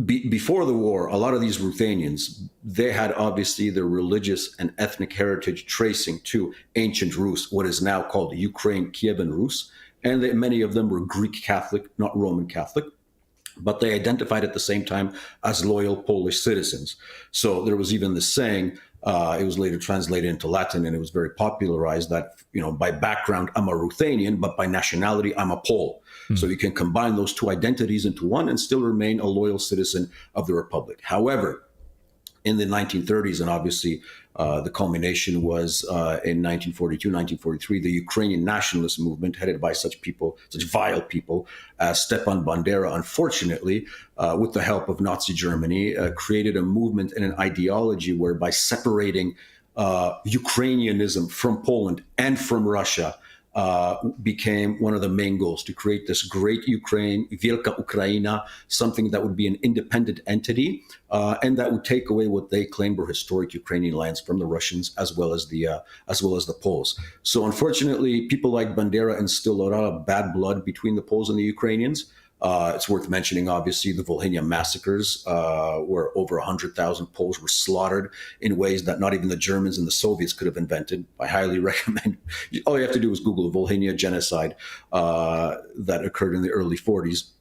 Speaker 9: before the war, a lot of these Ruthenians, they had obviously their religious and ethnic heritage tracing to ancient Rus, what is now called Ukraine, Kievan Rus, and many of them were Greek Catholic, not Roman Catholic, but they identified at the same time as loyal Polish citizens. So there was even this saying, it was later translated into Latin, and it was very popularized, that, by background, I'm a Ruthenian, but by nationality, I'm a Pole. So you can combine those two identities into one and still remain a loyal citizen of the Republic. However, in the 1930s, and obviously the culmination was in 1942, 1943, the Ukrainian nationalist movement, headed by such people, such vile people as Stepan Bandera, unfortunately, with the help of Nazi Germany, created a movement and an ideology whereby separating Ukrainianism from Poland and from Russia became one of the main goals, to create this great Ukraine, Wielka Ukraina, something that would be an independent entity, and that would take away what they claimed were historic Ukrainian lands from the Russians as well as the Poles. So unfortunately, people like Bandera instilled a lot of bad blood between the Poles and the Ukrainians. It's worth mentioning, obviously, the Volhynia massacres, where over 100,000 Poles were slaughtered in ways that not even the Germans and the Soviets could have invented. I highly recommend. All you have to do is Google the Volhynia genocide that occurred in the early 40s.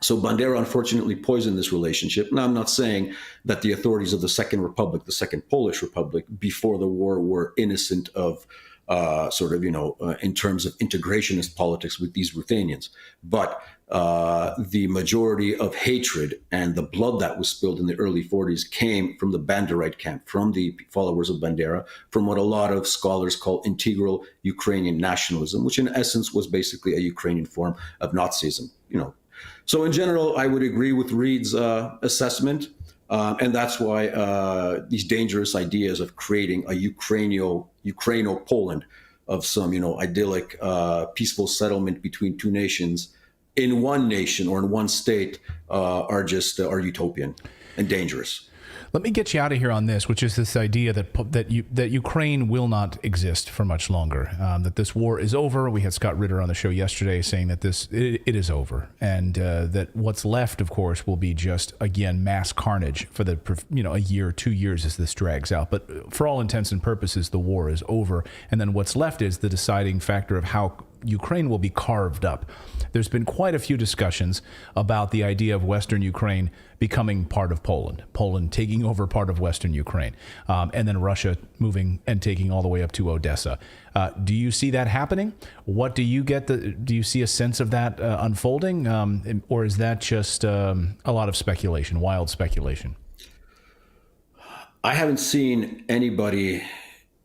Speaker 9: So Bandera unfortunately poisoned this relationship. Now, I'm not saying that the authorities of the Second Republic, the Second Polish Republic, before the war were innocent of in terms of integrationist politics with these Ruthenians. But the majority of hatred and the blood that was spilled in the early 40s came from the Banderite camp, from the followers of Bandera, from what a lot of scholars call integral Ukrainian nationalism, which in essence was basically a Ukrainian form of Nazism. So in general, I would agree with Reed's assessment. And that's why these dangerous ideas of creating a Ukraino-Poland of some, idyllic, peaceful settlement between two nations in one nation or in one state are utopian and dangerous.
Speaker 14: Let me get you out of here on this, which is this idea that Ukraine will not exist for much longer, that this war is over. We had Scott Ritter on the show yesterday saying that it is over, and that what's left, of course, will be just, again, mass carnage for a year, 2 years as this drags out. But for all intents and purposes, the war is over, and then what's left is the deciding factor of how Ukraine will be carved up. There's been quite a few discussions about the idea of Western Ukraine becoming part of Poland taking over part of Western Ukraine, and then Russia moving and taking all the way up to Odessa. Do you see that happening? What do you get? Do you see a sense of that unfolding, or is that just a lot of speculation, wild speculation?
Speaker 9: I haven't seen anybody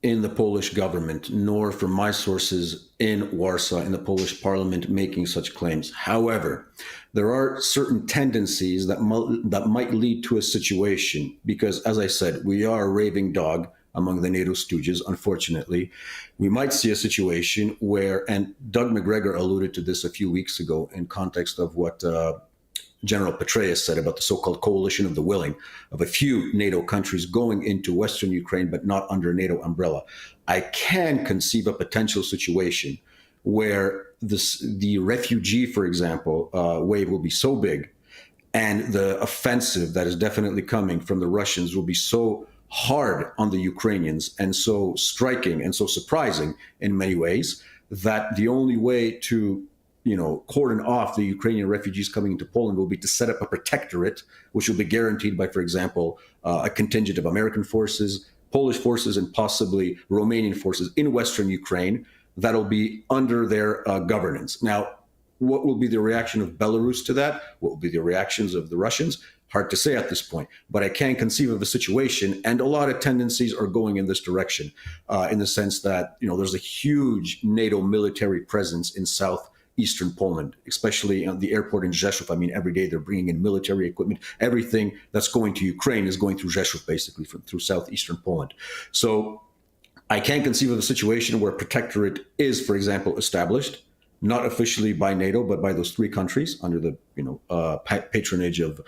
Speaker 9: in the Polish government, nor from my sources in Warsaw, in the Polish parliament, making such claims. However, there are certain tendencies that might lead to a situation, because, as I said, we are a raving dog among the NATO stooges, unfortunately. We might see a situation where, and Doug McGregor alluded to this a few weeks ago in context of what General Petraeus said about the so-called coalition of the willing, of a few NATO countries going into Western Ukraine, but not under NATO umbrella. I can conceive a potential situation where the refugee, for example, wave will be so big, and the offensive that is definitely coming from the Russians will be so hard on the Ukrainians and so striking and so surprising in many ways, that the only way to cordon off the Ukrainian refugees coming into Poland will be to set up a protectorate, which will be guaranteed by, for example, a contingent of American forces, Polish forces, and possibly Romanian forces in Western Ukraine that'll be under their governance. Now, what will be the reaction of Belarus to that? What will be the reactions of the Russians? Hard to say at this point, but I can conceive of a situation, and a lot of tendencies are going in this direction, in the sense that, there's a huge NATO military presence in southeastern Poland, especially on the airport in Rzeszów. I mean, every day they're bringing in military equipment. Everything that's going to Ukraine is going through Rzeszów, basically, through southeastern Poland. So I can conceive of a situation where a protectorate is, for example, established, not officially by NATO, but by those three countries under the patronage of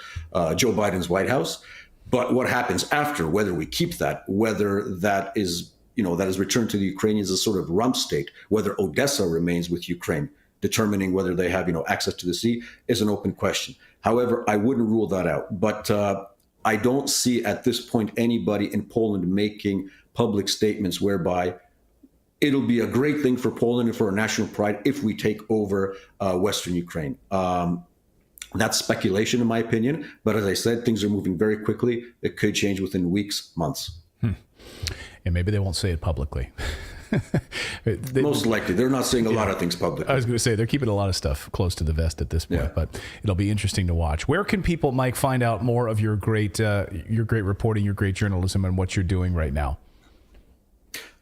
Speaker 9: Joe Biden's White House. But what happens after, whether we keep that, whether that is returned to the Ukrainians as a sort of rump state, whether Odessa remains with Ukraine, determining whether they have access to the sea, is an open question. However, I wouldn't rule that out. But I don't see at this point anybody in Poland making public statements whereby it'll be a great thing for Poland and for our national pride if we take over Western Ukraine. That's speculation, in my opinion. But as I said, things are moving very quickly. It could change within weeks, months.
Speaker 14: And maybe they won't say it publicly.
Speaker 9: Most likely. They're not saying a lot of things publicly.
Speaker 14: I was going to say, they're keeping a lot of stuff close to the vest at this point, but it'll be interesting to watch. Where can people, Mike, find out more of your great reporting, your great journalism, and what you're doing right now?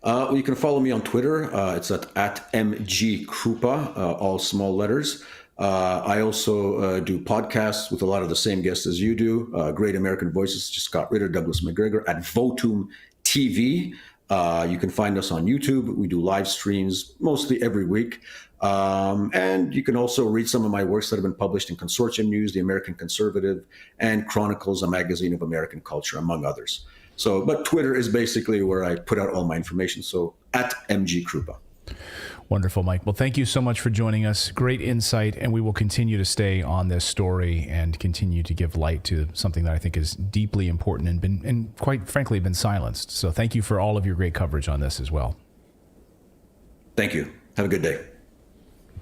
Speaker 9: You can follow me on Twitter. It's at @mgkrupa, all small letters. I also do podcasts with a lot of the same guests as you do. Great American Voices, just Scott Ritter, Douglas McGregor, at Votum TV. You can find us on YouTube. We do live streams mostly every week. And you can also read some of my works that have been published in Consortium News, The American Conservative, and Chronicles, a magazine of American culture, among others. But Twitter is basically where I put out all my information. So at @mgkrupa.
Speaker 14: Wonderful, Mike. Well, thank you so much for joining us. Great insight, and we will continue to stay on this story and continue to give light to something that I think is deeply important and quite frankly been silenced. So thank you for all of your great coverage on this as well.
Speaker 9: Thank you. Have a good day.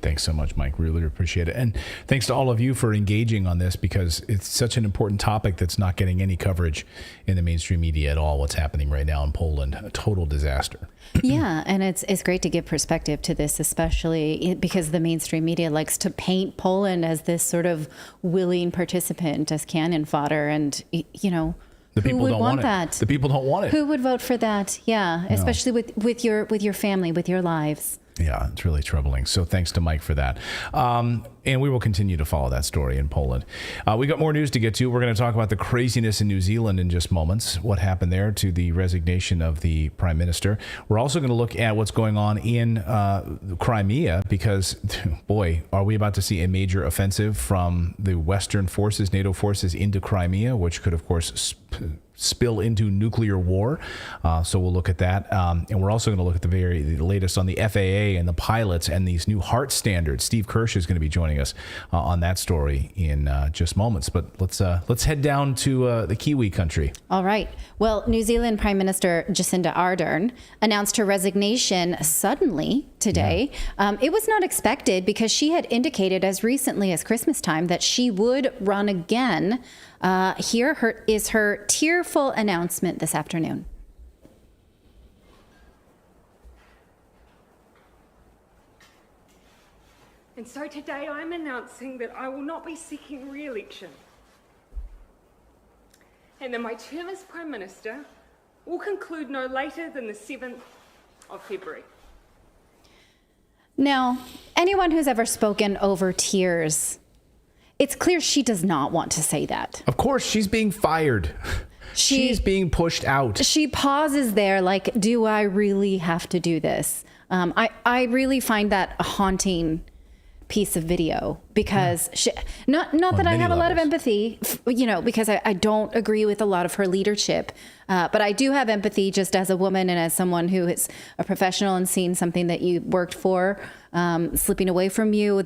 Speaker 14: Thanks so much, Mike. Really appreciate it. And thanks to all of you for engaging on this, because it's such an important topic that's not getting any coverage in the mainstream media at all. What's happening right now in Poland, a total disaster.
Speaker 15: Yeah, and it's great to give perspective to this, especially because the mainstream media likes to paint Poland as this sort of willing participant, as cannon fodder, and you know,
Speaker 14: The
Speaker 15: who
Speaker 14: people
Speaker 15: would
Speaker 14: don't
Speaker 15: want
Speaker 14: it.
Speaker 15: that?
Speaker 14: The people don't want it.
Speaker 15: Who would vote for that? Yeah, especially with your family, with your lives.
Speaker 14: Yeah, it's really troubling. So thanks to Mike for that. And we will continue to follow that story in Poland. We got more news to get to. We're going to talk about the craziness in New Zealand in just moments, what happened there to the resignation of the prime minister. We're also going to look at what's going on in Crimea, because, boy, are we about to see a major offensive from the Western forces, NATO forces, into Crimea, which could, of course, spill into nuclear war. So we'll look at that. And we're also going to look at the latest on the FAA and the pilots and these new HART standards. Steve Kirsch is going to be joining us on that story in just moments. But let's head down to the Kiwi country.
Speaker 15: All right. Well, New Zealand Prime Minister Jacinda Ardern announced her resignation suddenly today. Yeah. It was not expected because she had indicated as recently as Christmas time that she would run again. Here is her tearful announcement this afternoon.
Speaker 10: And so today I'm announcing that I will not be seeking re-election, and that my term as Prime Minister will conclude no later than the 7th of February.
Speaker 15: Now, anyone who's ever spoken over tears, it's clear she does not want to say that.
Speaker 14: Of course, she's being fired. She's being pushed out.
Speaker 15: She pauses there like, do I really have to do this? I really find that a haunting piece of video, because not that I have a lot of empathy, because I don't agree with a lot of her leadership, but I do have empathy just as a woman and as someone who is a professional and seen something that you worked for slipping away from you.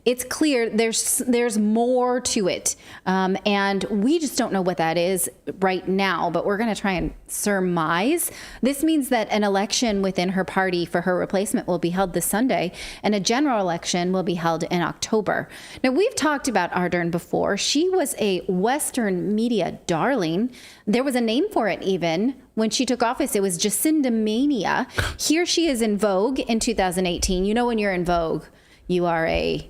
Speaker 15: It's clear there's more to it, and we just don't know what that is right now, but we're going to try and surmise. This means that an election within her party for her replacement will be held this Sunday, and a general election will be held in October. Now, we've talked about Ardern before. She was a Western media darling. There was a name for it even when she took office. It was Jacinda Mania. Here she is in Vogue in 2018. You know, when you're in Vogue, you are a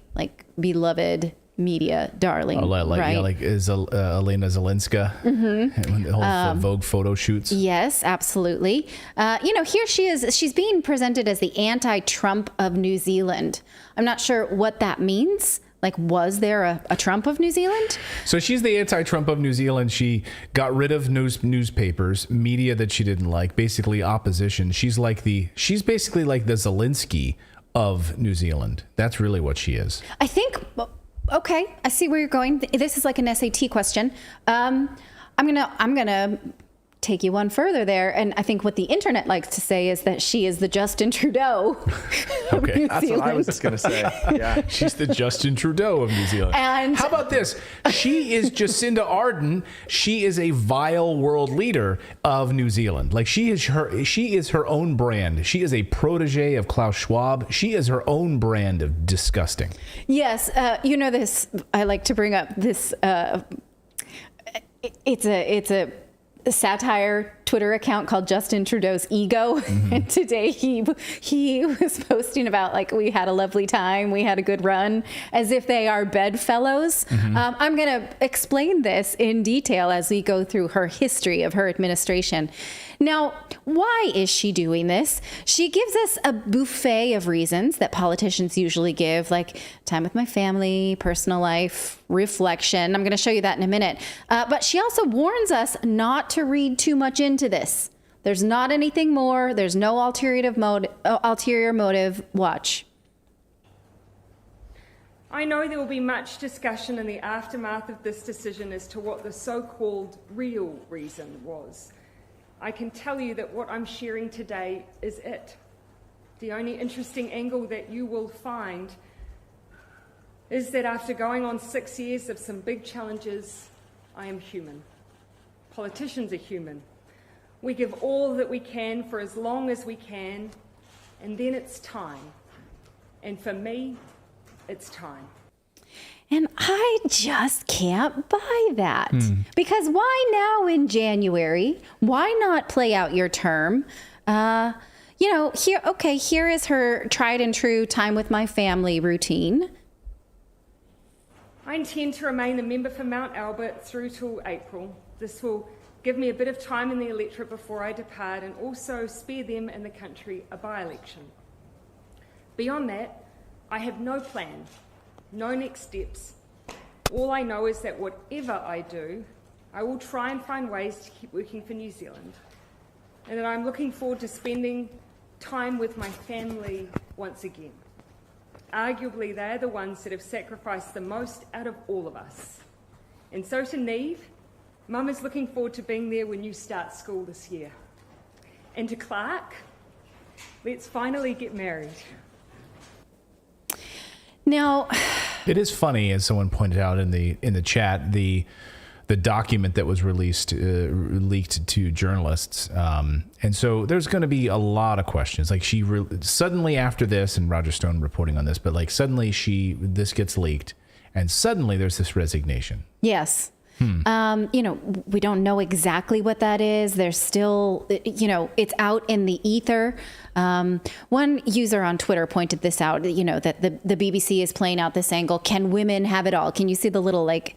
Speaker 15: beloved media darling, right?
Speaker 14: Yeah, like is Elena Zelenska, the whole Vogue photo shoots.
Speaker 15: Yes, absolutely. Here she is. She's being presented as the anti-Trump of New Zealand. I'm not sure what that means. Like, was there a Trump of New Zealand?
Speaker 14: So she's the anti-Trump of New Zealand. She got rid of newspapers, media that she didn't like, basically opposition. She's basically like the Zelensky of New Zealand. That's really what she is.
Speaker 15: I think. Okay, I see where you're going. This is like an SAT question. I'm gonna take you one further there, and I think what the internet likes to say is that she is the Justin Trudeau.
Speaker 14: Okay,
Speaker 16: that's what I was just gonna say. Yeah,
Speaker 14: she's the Justin Trudeau of New Zealand.
Speaker 15: And
Speaker 14: how about this? She is Jacinda Ardern. She is a vile world leader of New Zealand. Like, she is her own brand. She is a protege of Klaus Schwab. She is her own brand of disgusting.
Speaker 15: Yes, this. I like to bring up this. It's a satire Twitter account called Justin Trudeau's Ego. And today he was posting about, we had a lovely time, we had a good run, as if they are bedfellows. I'm going to explain this in detail as we go through her history of her administration. Now, why is she doing this? She gives us a buffet of reasons that politicians usually give, like time with my family, personal life, reflection. I'm going to show you that in a minute. But she also warns us not to read too much into this. There's not anything more. There's no ulterior motive. Watch.
Speaker 10: I know there will be much discussion in the aftermath of this decision as to what the so-called real reason was. I can tell you that what I'm sharing today is it. The only interesting angle that you will find is that after going on 6 years of some big challenges, I am human. Politicians are human. We give all that we can for as long as we can, and then it's time. And for me, it's time.
Speaker 15: And I just can't buy that. Because why now in January? Why not play out your term? Here is her tried and true time with my family routine.
Speaker 10: I intend to remain a member for Mount Albert through till April. This will give me a bit of time in the electorate before I depart and also spare them and the country a by-election. Beyond that, I have no plan, no next steps. All I know is that whatever I do, I will try and find ways to keep working for New Zealand, and that I'm looking forward to spending time with my family once again. Arguably, they're the ones that have sacrificed the most out of all of us. And so to Neve, Mum is looking forward to being there when you start school this year. And to Clark, let's finally get married.
Speaker 15: Now,
Speaker 14: it is funny, as someone pointed out in the chat, the document that was leaked to journalists, and so there's going to be a lot of questions. Like suddenly after this, and Roger Stone reporting on this, but like suddenly this gets leaked, and suddenly there's this resignation.
Speaker 15: Yes. We don't know exactly what that is. There's still, it's out in the ether. One user on Twitter pointed this out, that the BBC is playing out this angle. Can women have it all? Can you see the little, the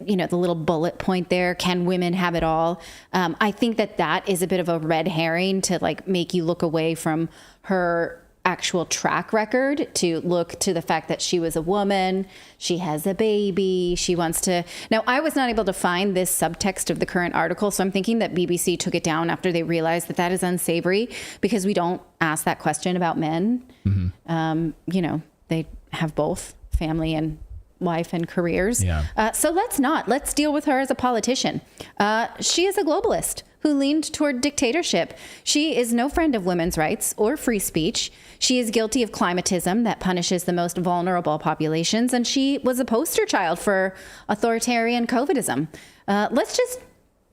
Speaker 15: little bullet point there? Can women have it all? I think that is a bit of a red herring to make you look away from her actual track record, to look to the fact that she was a woman, she has a baby, she wants to. Now, I was not able to find this subtext of the current article, so I'm thinking that BBC took it down after they realized that is unsavory, because we don't ask that question about men. Mm-hmm. They have both family and life and careers. Yeah. So let's deal with her as a politician. She is a globalist who leaned toward dictatorship. She is no friend of women's rights or free speech. She is guilty of climatism that punishes the most vulnerable populations, and she was a poster child for authoritarian COVIDism. Let's just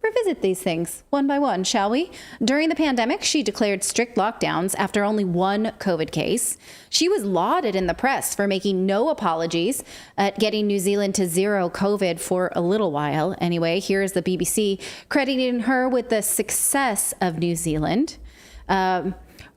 Speaker 15: revisit these things one by one, shall we? During the pandemic, she declared strict lockdowns after only one COVID case. She was lauded in the press for making no apologies at getting New Zealand to zero COVID for a little while. Anyway, here is the BBC crediting her with the success of New Zealand.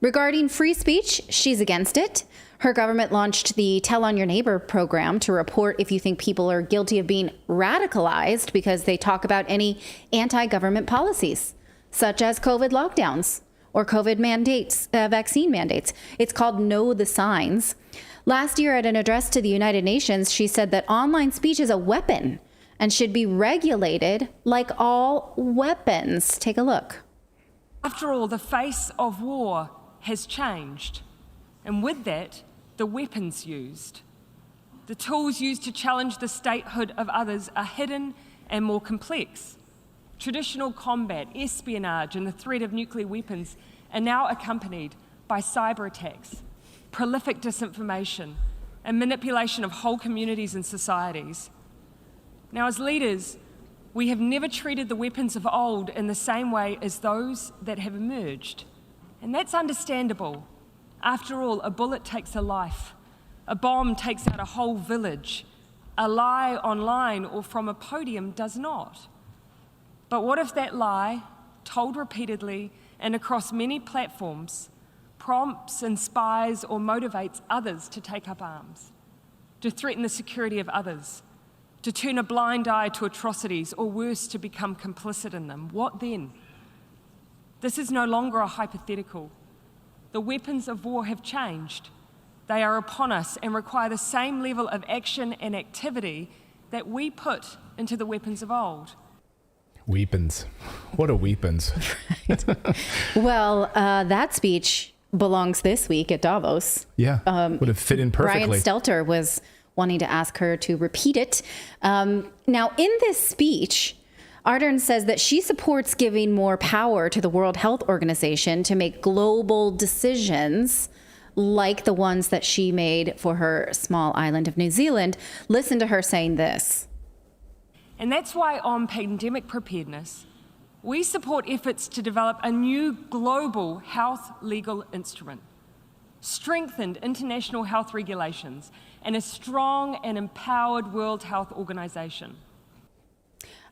Speaker 15: Regarding free speech, she's against it. Her government launched the Tell on Your Neighbor program to report if you think people are guilty of being radicalized because they talk about any anti-government policies, such as COVID lockdowns or COVID mandates, vaccine mandates. It's called Know the Signs. Last year at an address to the United Nations, she said that online speech is a weapon and should be regulated like all weapons. Take a look.
Speaker 10: After all, the face of war has changed. And with that, the weapons used. The tools used to challenge the statehood of others are hidden and more complex. Traditional combat, espionage, and the threat of nuclear weapons are now accompanied by cyber attacks, prolific disinformation, and manipulation of whole communities and societies. Now, as leaders, we have never treated the weapons of old in the same way as those that have emerged. And that's understandable. After all, a bullet takes a life. A bomb takes out a whole village. A lie online or from a podium does not. But what if that lie, told repeatedly and across many platforms, prompts, inspires, or motivates others to take up arms, to threaten the security of others, to turn a blind eye to atrocities, or worse, to become complicit in them? What then? This is no longer a hypothetical. The weapons of war have changed. They are upon us and require the same level of action and activity that we put into the weapons of old.
Speaker 14: Weapons. What are weapons?
Speaker 15: Right. Well, that speech belongs this week at Davos.
Speaker 14: Yeah, would have fit in perfectly.
Speaker 15: Brian Stelter was wanting to ask her to repeat it. Now, in this speech, Ardern says that she supports giving more power to the World Health Organization to make global decisions like the ones that she made for her small island of New Zealand. Listen to her saying this.
Speaker 10: And that's why on pandemic preparedness, we support efforts to develop a new global health legal instrument, strengthened international health regulations, and a strong and empowered World Health Organization?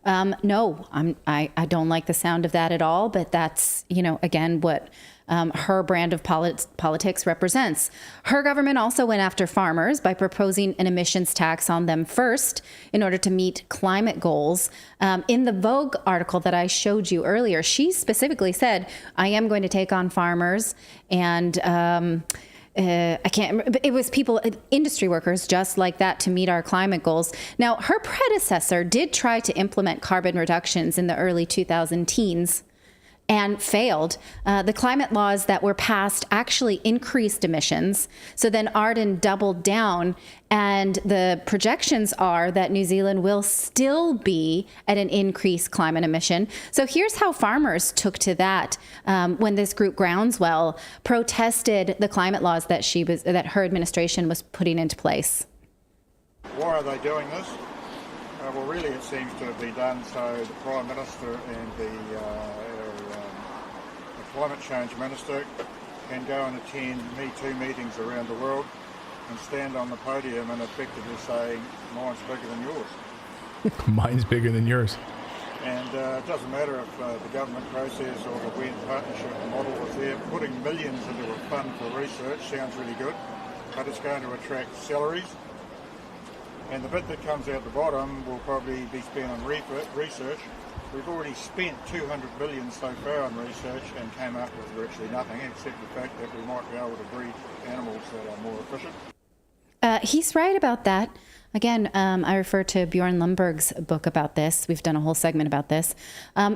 Speaker 15: No, I don't like the sound of that at all, but that's, again, what her brand of politics represents. Her government also went after farmers by proposing an emissions tax on them first in order to meet climate goals. In the Vogue article that I showed you earlier, she specifically said, I am going to take on farmers and I can't remember, but it was people, industry workers just like that to meet our climate goals. Now, her predecessor did try to implement carbon reductions in the early 2010s and failed. The climate laws that were passed actually increased emissions. So then Ardern doubled down, and the projections are that New Zealand will still be at an increased climate emission. So here's how farmers took to that when this group Groundswell protested the climate laws that her administration was putting into place.
Speaker 11: Why are they doing this? Well, really, it seems to be done so the Prime Minister and the Climate Change Minister can go and attend Me Too meetings around the world and stand on the podium and effectively say, mine's bigger than yours.
Speaker 14: Mine's bigger than yours.
Speaker 11: And it doesn't matter if the government process or the WEF partnership model was there. Putting millions into a fund for research sounds really good, but it's going to attract salaries. And the bit that comes out the bottom will probably be spent on research. We've already spent $200 billion so far on research and came up with virtually nothing, except the fact that we might be able to breed animals that are more efficient.
Speaker 15: He's right about that. Again, I refer to Bjorn Lundberg's book about this. We've done a whole segment about this. I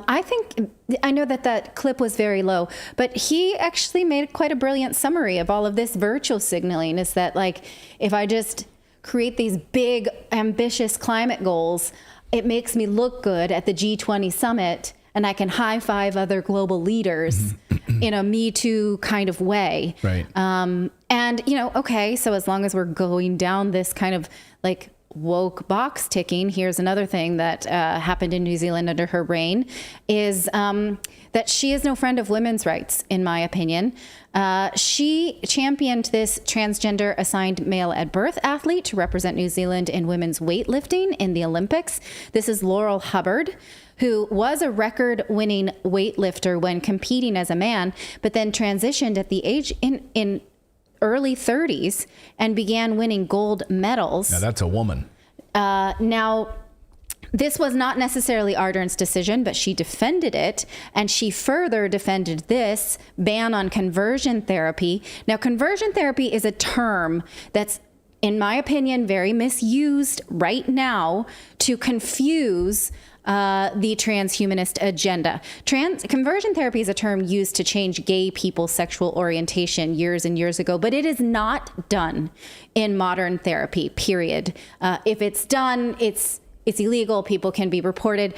Speaker 15: know that clip was very low, but he actually made quite a brilliant summary of all of this virtual signaling, is that, like, if I just create these big, ambitious climate goals, it makes me look good at the G20 summit, and I can high five other global leaders in a Me Too kind of way.
Speaker 14: Right.
Speaker 15: And, okay, so as long as we're going down this kind of like woke box ticking, here's another thing that happened in New Zealand under her reign, is that she is no friend of women's rights, in my opinion. She championed this transgender assigned male at birth athlete to represent New Zealand in women's weightlifting in the Olympics. This is Laurel Hubbard, who was a record-winning weightlifter when competing as a man, but then transitioned at the age in early 30s and began winning gold medals.
Speaker 14: Now that's a woman.
Speaker 15: Now, this was not necessarily Ardern's decision, but she defended it, and she further defended this ban on conversion therapy. Now, conversion therapy is a term that's, in my opinion, very misused right now to confuse the transhumanist agenda. Conversion therapy is a term used to change gay people's sexual orientation years and years ago, but it is not done in modern therapy, period. If it's done, it's illegal. People can be reported.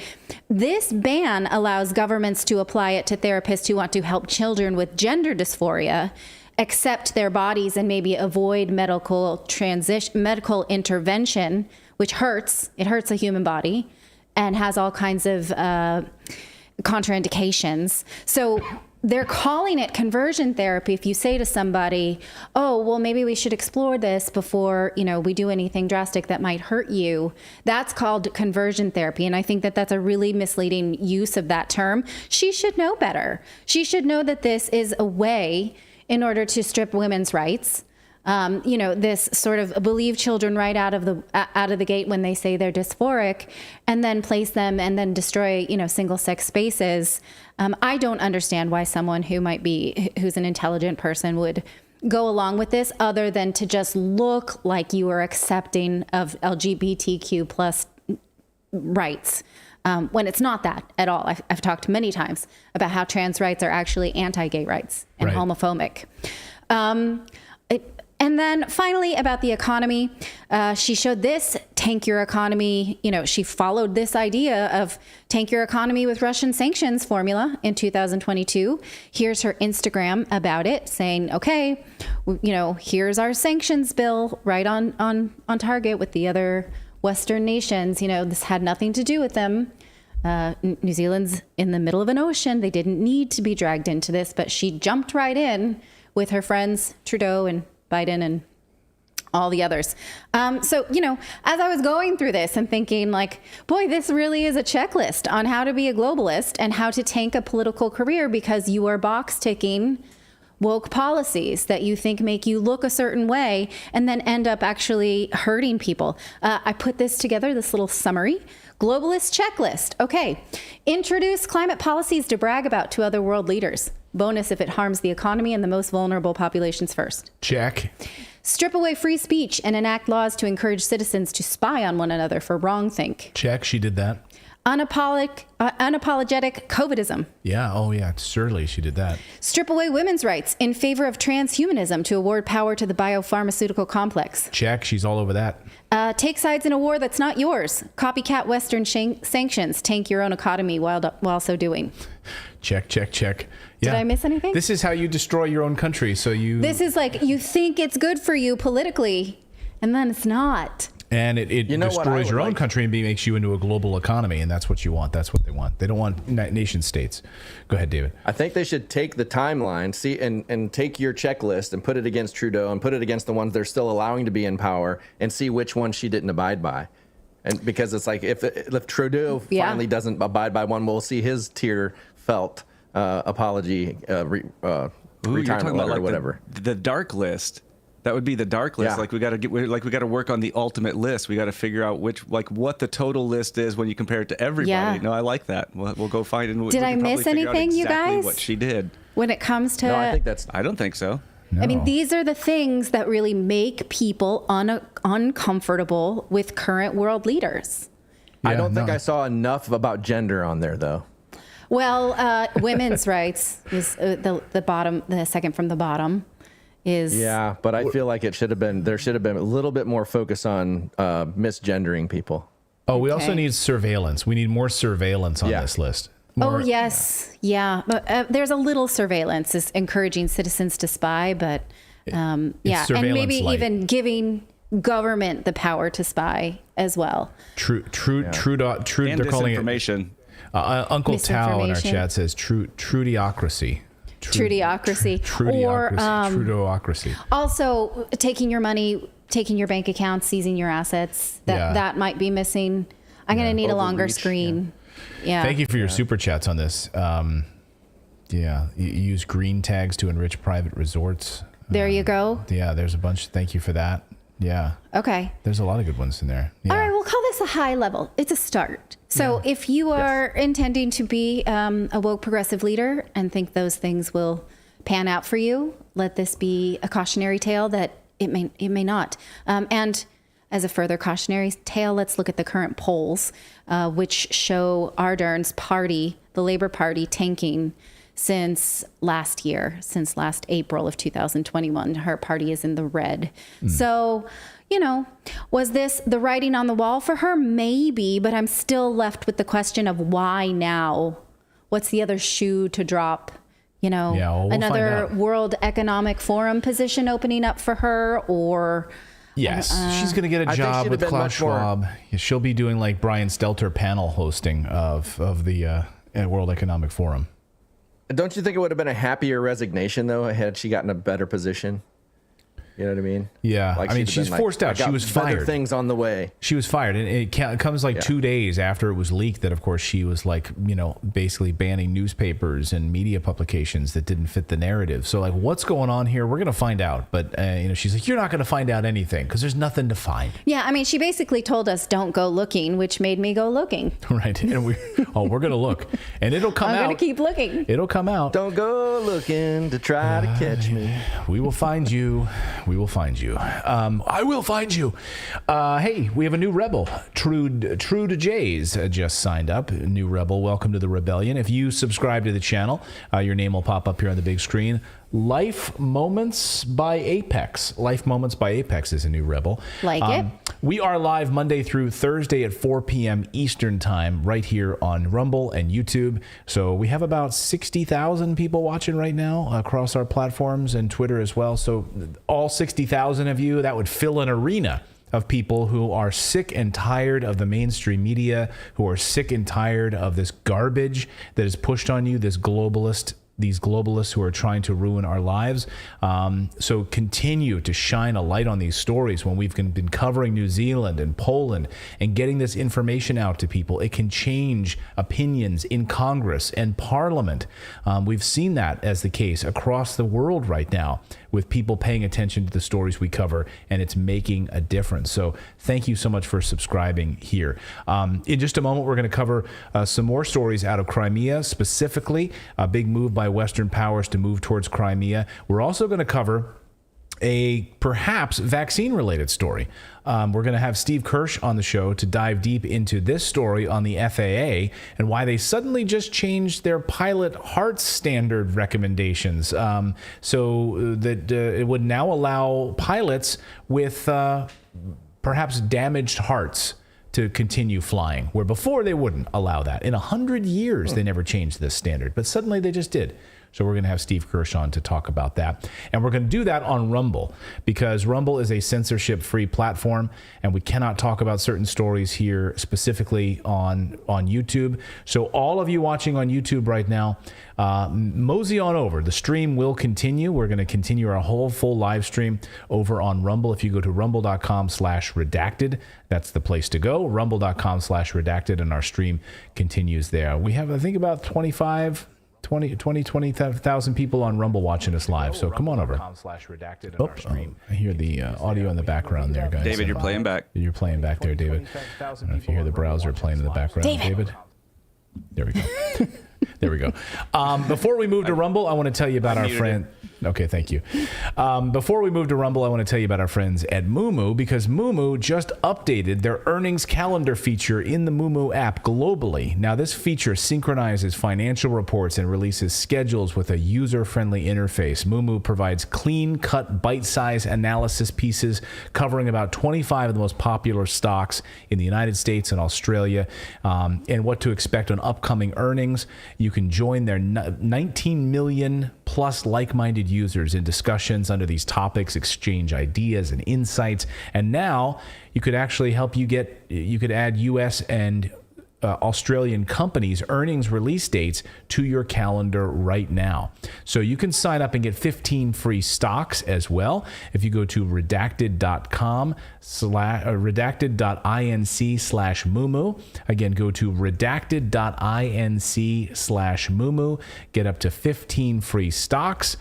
Speaker 15: This ban allows governments to apply it to therapists who want to help children with gender dysphoria accept their bodies and maybe avoid medical intervention, which hurts. It hurts a human body and has all kinds of contraindications. So they're calling it conversion therapy. If you say to somebody, oh, well, maybe we should explore this before, we do anything drastic that might hurt you, that's called conversion therapy. And I think that that's a really misleading use of that term. She should know better. She should know that this is a way in order to strip women's rights. This sort of believe children right out of the gate when they say they're dysphoric, and then place them and then destroy, single-sex spaces. I don't understand why someone who's an intelligent person would go along with this, other than to just look like you are accepting of LGBTQ plus rights. When it's not that at all. I've talked many times about how trans rights are actually anti-gay rights and homophobic. And then finally, about the economy, she showed this tank your economy. She followed this idea of tank your economy with Russian sanctions formula in 2022. Here's her Instagram about it, saying, okay, here's our sanctions bill, right on target with the other Western nations. This had nothing to do with them. New Zealand's in the middle of an ocean. They didn't need to be dragged into this, but she jumped right in with her friends, Trudeau and Biden and all the others. So, as I was going through this and thinking like, boy, this really is a checklist on how to be a globalist and how to tank a political career because you are box ticking woke policies that you think make you look a certain way and then end up actually hurting people. I put this together, this little summary. Globalist checklist. Okay. Introduce climate policies to brag about to other world leaders. Bonus if it harms the economy and the most vulnerable populations first.
Speaker 14: Check.
Speaker 15: Strip away free speech and enact laws to encourage citizens to spy on one another for wrongthink.
Speaker 14: Check. She did that.
Speaker 15: Unapologetic COVIDism.
Speaker 14: Yeah. Oh, yeah. Surely she did that.
Speaker 15: Strip away women's rights in favor of transhumanism to award power to the biopharmaceutical complex.
Speaker 14: Check. She's all over that.
Speaker 15: Take sides in a war that's not yours. Copycat Western sanctions. Tank your own economy while so doing.
Speaker 14: Check, check, check. Yeah.
Speaker 15: Did I miss anything?
Speaker 14: This is how you destroy your own country. So you.
Speaker 15: This is like you think it's good for you politically, and then it's not.
Speaker 14: And it destroys your own country and makes you into a global economy, and that's what you want. That's what they want. They don't want nation states. Go ahead, David.
Speaker 16: I think they should take the timeline, and take your checklist and put it against Trudeau and put it against the ones they're still allowing to be in power and see which one she didn't abide by. And because it's like if Trudeau finally doesn't abide by one, we'll see his tear-felt apology retirement letter or whatever.
Speaker 19: The dark list. That would be the dark list.
Speaker 16: Yeah.
Speaker 19: Like we got to work on the ultimate list. We got to figure out what the total list is when you compare it to everybody.
Speaker 15: Yeah.
Speaker 19: No, I like that. We'll go find it.
Speaker 15: Did I miss anything, you guys?
Speaker 19: What she did.
Speaker 15: When it comes to,
Speaker 19: I don't think so.
Speaker 15: I mean, these are the things that really make people uncomfortable with current world leaders.
Speaker 16: I don't think I saw enough about gender on there, though.
Speaker 15: Well, women's rights is the bottom, the second from the bottom.
Speaker 16: Yeah, but I feel like there should have been a little bit more focus on misgendering people.
Speaker 14: Oh, we also need surveillance. We need more surveillance on this list. More,
Speaker 15: yes. Yeah. But there's a little surveillance is encouraging citizens to spy, but and maybe even giving government the power to spy as well.
Speaker 14: True. They're calling it Uncle Tao in our chat says Trudeocracy. Trudeocracy.
Speaker 15: Also, taking your money, taking your bank account, seizing your assets. That might be missing. I'm going to need a longer screen. Yeah.
Speaker 14: Thank you for your super chats on this. You use green tags to enrich private resorts.
Speaker 15: There you go.
Speaker 14: Yeah, there's a bunch. Thank you for that. Yeah.
Speaker 15: Okay.
Speaker 14: There's a lot of good ones in there. Yeah.
Speaker 15: All right, we'll call this a high level. It's a start. So if you are intending to be a woke progressive leader and think those things will pan out for you, let this be a cautionary tale that it may not. And as a further cautionary tale, let's look at the current polls, which show Ardern's party, the Labour Party, tanking since last April of 2021. Her party is in the red. So, was this the writing on the wall for her? Maybe, but I'm still left with the question of why now? What's the other shoe to drop? We'll another World Economic Forum position opening up for her, or...
Speaker 14: Yes, she's going to get a job with Klaus Schwab. She'll be doing like Brian Stelter panel hosting of the World Economic Forum.
Speaker 16: Don't you think it would have been a happier resignation, though, had she gotten a better position? You know what I mean?
Speaker 14: Yeah. I mean, she's forced out. She was fired.
Speaker 16: Things on the way.
Speaker 14: She was fired. And it comes like 2 days after it was leaked that, of course, she was like, basically banning newspapers and media publications that didn't fit the narrative. So, like, what's going on here? We're going to find out. But, she's like, you're not going to find out anything because there's nothing to find.
Speaker 15: Yeah. I mean, she basically told us don't go looking, which made me go looking.
Speaker 14: Right. And we're going to look. And it'll come out.
Speaker 15: I'm going to keep looking.
Speaker 14: It'll come out.
Speaker 16: Don't go looking to try to catch me.
Speaker 14: We will find you. We will find you. I will find you. Hey, we have a new rebel. Trude Jays just signed up. New rebel. Welcome to the rebellion. If you subscribe to the channel, your name will pop up here on the big screen. Life Moments by Apex. Life Moments by Apex is a new rebel.
Speaker 15: Like it.
Speaker 14: We are live Monday through Thursday at 4 p.m. Eastern time right here on Rumble and YouTube. So we have about 60,000 people watching right now across our platforms and Twitter as well. So all 60,000 of you, that would fill an arena of people who are sick and tired of the mainstream media, who are sick and tired of this garbage that is pushed on you, this globalist these globalists who are trying to ruin our lives. So continue to shine a light on these stories when we've been covering New Zealand and Poland and getting this information out to people. It can change opinions in Congress and Parliament. We've seen that as the case across the world right now with people paying attention to the stories we cover, and it's making a difference. So thank you so much for subscribing here. In just a moment, we're going to cover some more stories out of Crimea, specifically a big move by Western powers to move towards Crimea. We're also going to cover a perhaps vaccine-related story. We're going to have Steve Kirsch on the show to dive deep into this story on the FAA and why they suddenly just changed their pilot heart standard recommendations so that it would now allow pilots with perhaps damaged hearts to continue flying, where before they wouldn't allow that. In 100 years, they never changed this standard, but suddenly they just did. So we're going to have Steve Kirsch on to talk about that. And we're going to do that on Rumble, because Rumble is a censorship-free platform, and we cannot talk about certain stories here specifically on YouTube. So all of you watching on YouTube right now, mosey on over. The stream will continue. We're going to continue our whole full live stream over on Rumble. If you go to rumble.com/redacted, that's the place to go. Rumble.com/redacted, and our stream continues there. We have, I think, about 20,000 people on Rumble watching us live. So come on over. Oh, I hear the audio in the background there, guys.
Speaker 19: David, you're playing back.
Speaker 14: You're playing back there, David. I don't know if you hear the browser playing in the background, David. There we go. There we go. Before we move to Rumble, I want to tell you about our friend. Okay, thank you. Before we move to Rumble, I want to tell you about our friends at Moomoo, because Moomoo just updated their earnings calendar feature in the Moomoo app globally. Now, this feature synchronizes financial reports and releases schedules with a user-friendly interface. Moomoo provides clean-cut, bite-sized analysis pieces covering about 25 of the most popular stocks in the United States and Australia, and what to expect on upcoming earnings. You can join their 19 million plus like-minded users in discussions under these topics, exchange ideas and insights. And now you could actually help you could add US and Australian companies' earnings release dates to your calendar right now. So you can sign up and get 15 free stocks as well. If you go to redacted.inc/Moomoo. Again, go to redacted.inc/Moomoo. Get up to 15 free stocks.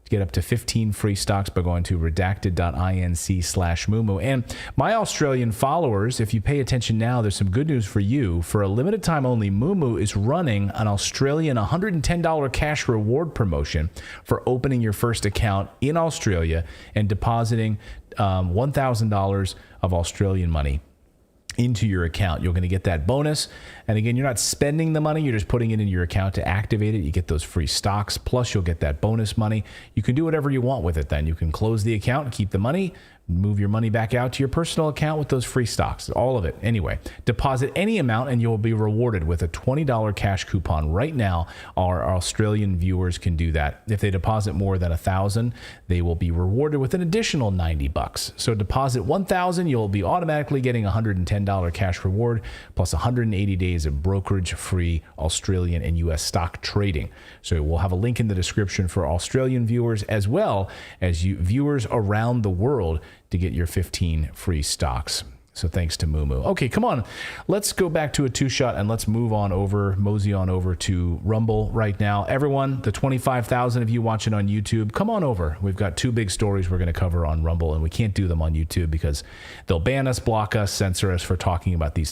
Speaker 14: Get up to 15 free stocks by going to redacted.inc/Moomoo. And my Australian followers, if you pay attention now, there's some good news for you. For a limited time only, Moomoo is running an Australian $110 cash reward promotion for opening your first account in Australia and depositing $1,000 of Australian money into your account. You're going to get that bonus. And again, you're not spending the money, you're just putting it in your account to activate it. You get those free stocks, plus you'll get that bonus money. You can do whatever you want with it then. You can close the account and keep the money, move your money back out to your personal account with those free stocks, all of it. Anyway, deposit any amount and you'll be rewarded with a $20 cash coupon right now. Our Australian viewers can do that. If they deposit more than $1,000, they will be rewarded with an additional $90. So deposit $1,000, you'll be automatically getting a $110 cash reward plus 180 days of brokerage-free Australian and US stock trading. So we'll have a link in the description for Australian viewers as well as you viewers around the world to get your 15 free stocks. So thanks to Moomoo. Okay, come on. Let's go back to a two-shot and let's mosey on over to Rumble right now. Everyone, the 25,000 of you watching on YouTube, come on over. We've got two big stories we're going to cover on Rumble, and we can't do them on YouTube because they'll ban us, block us, censor us for talking about these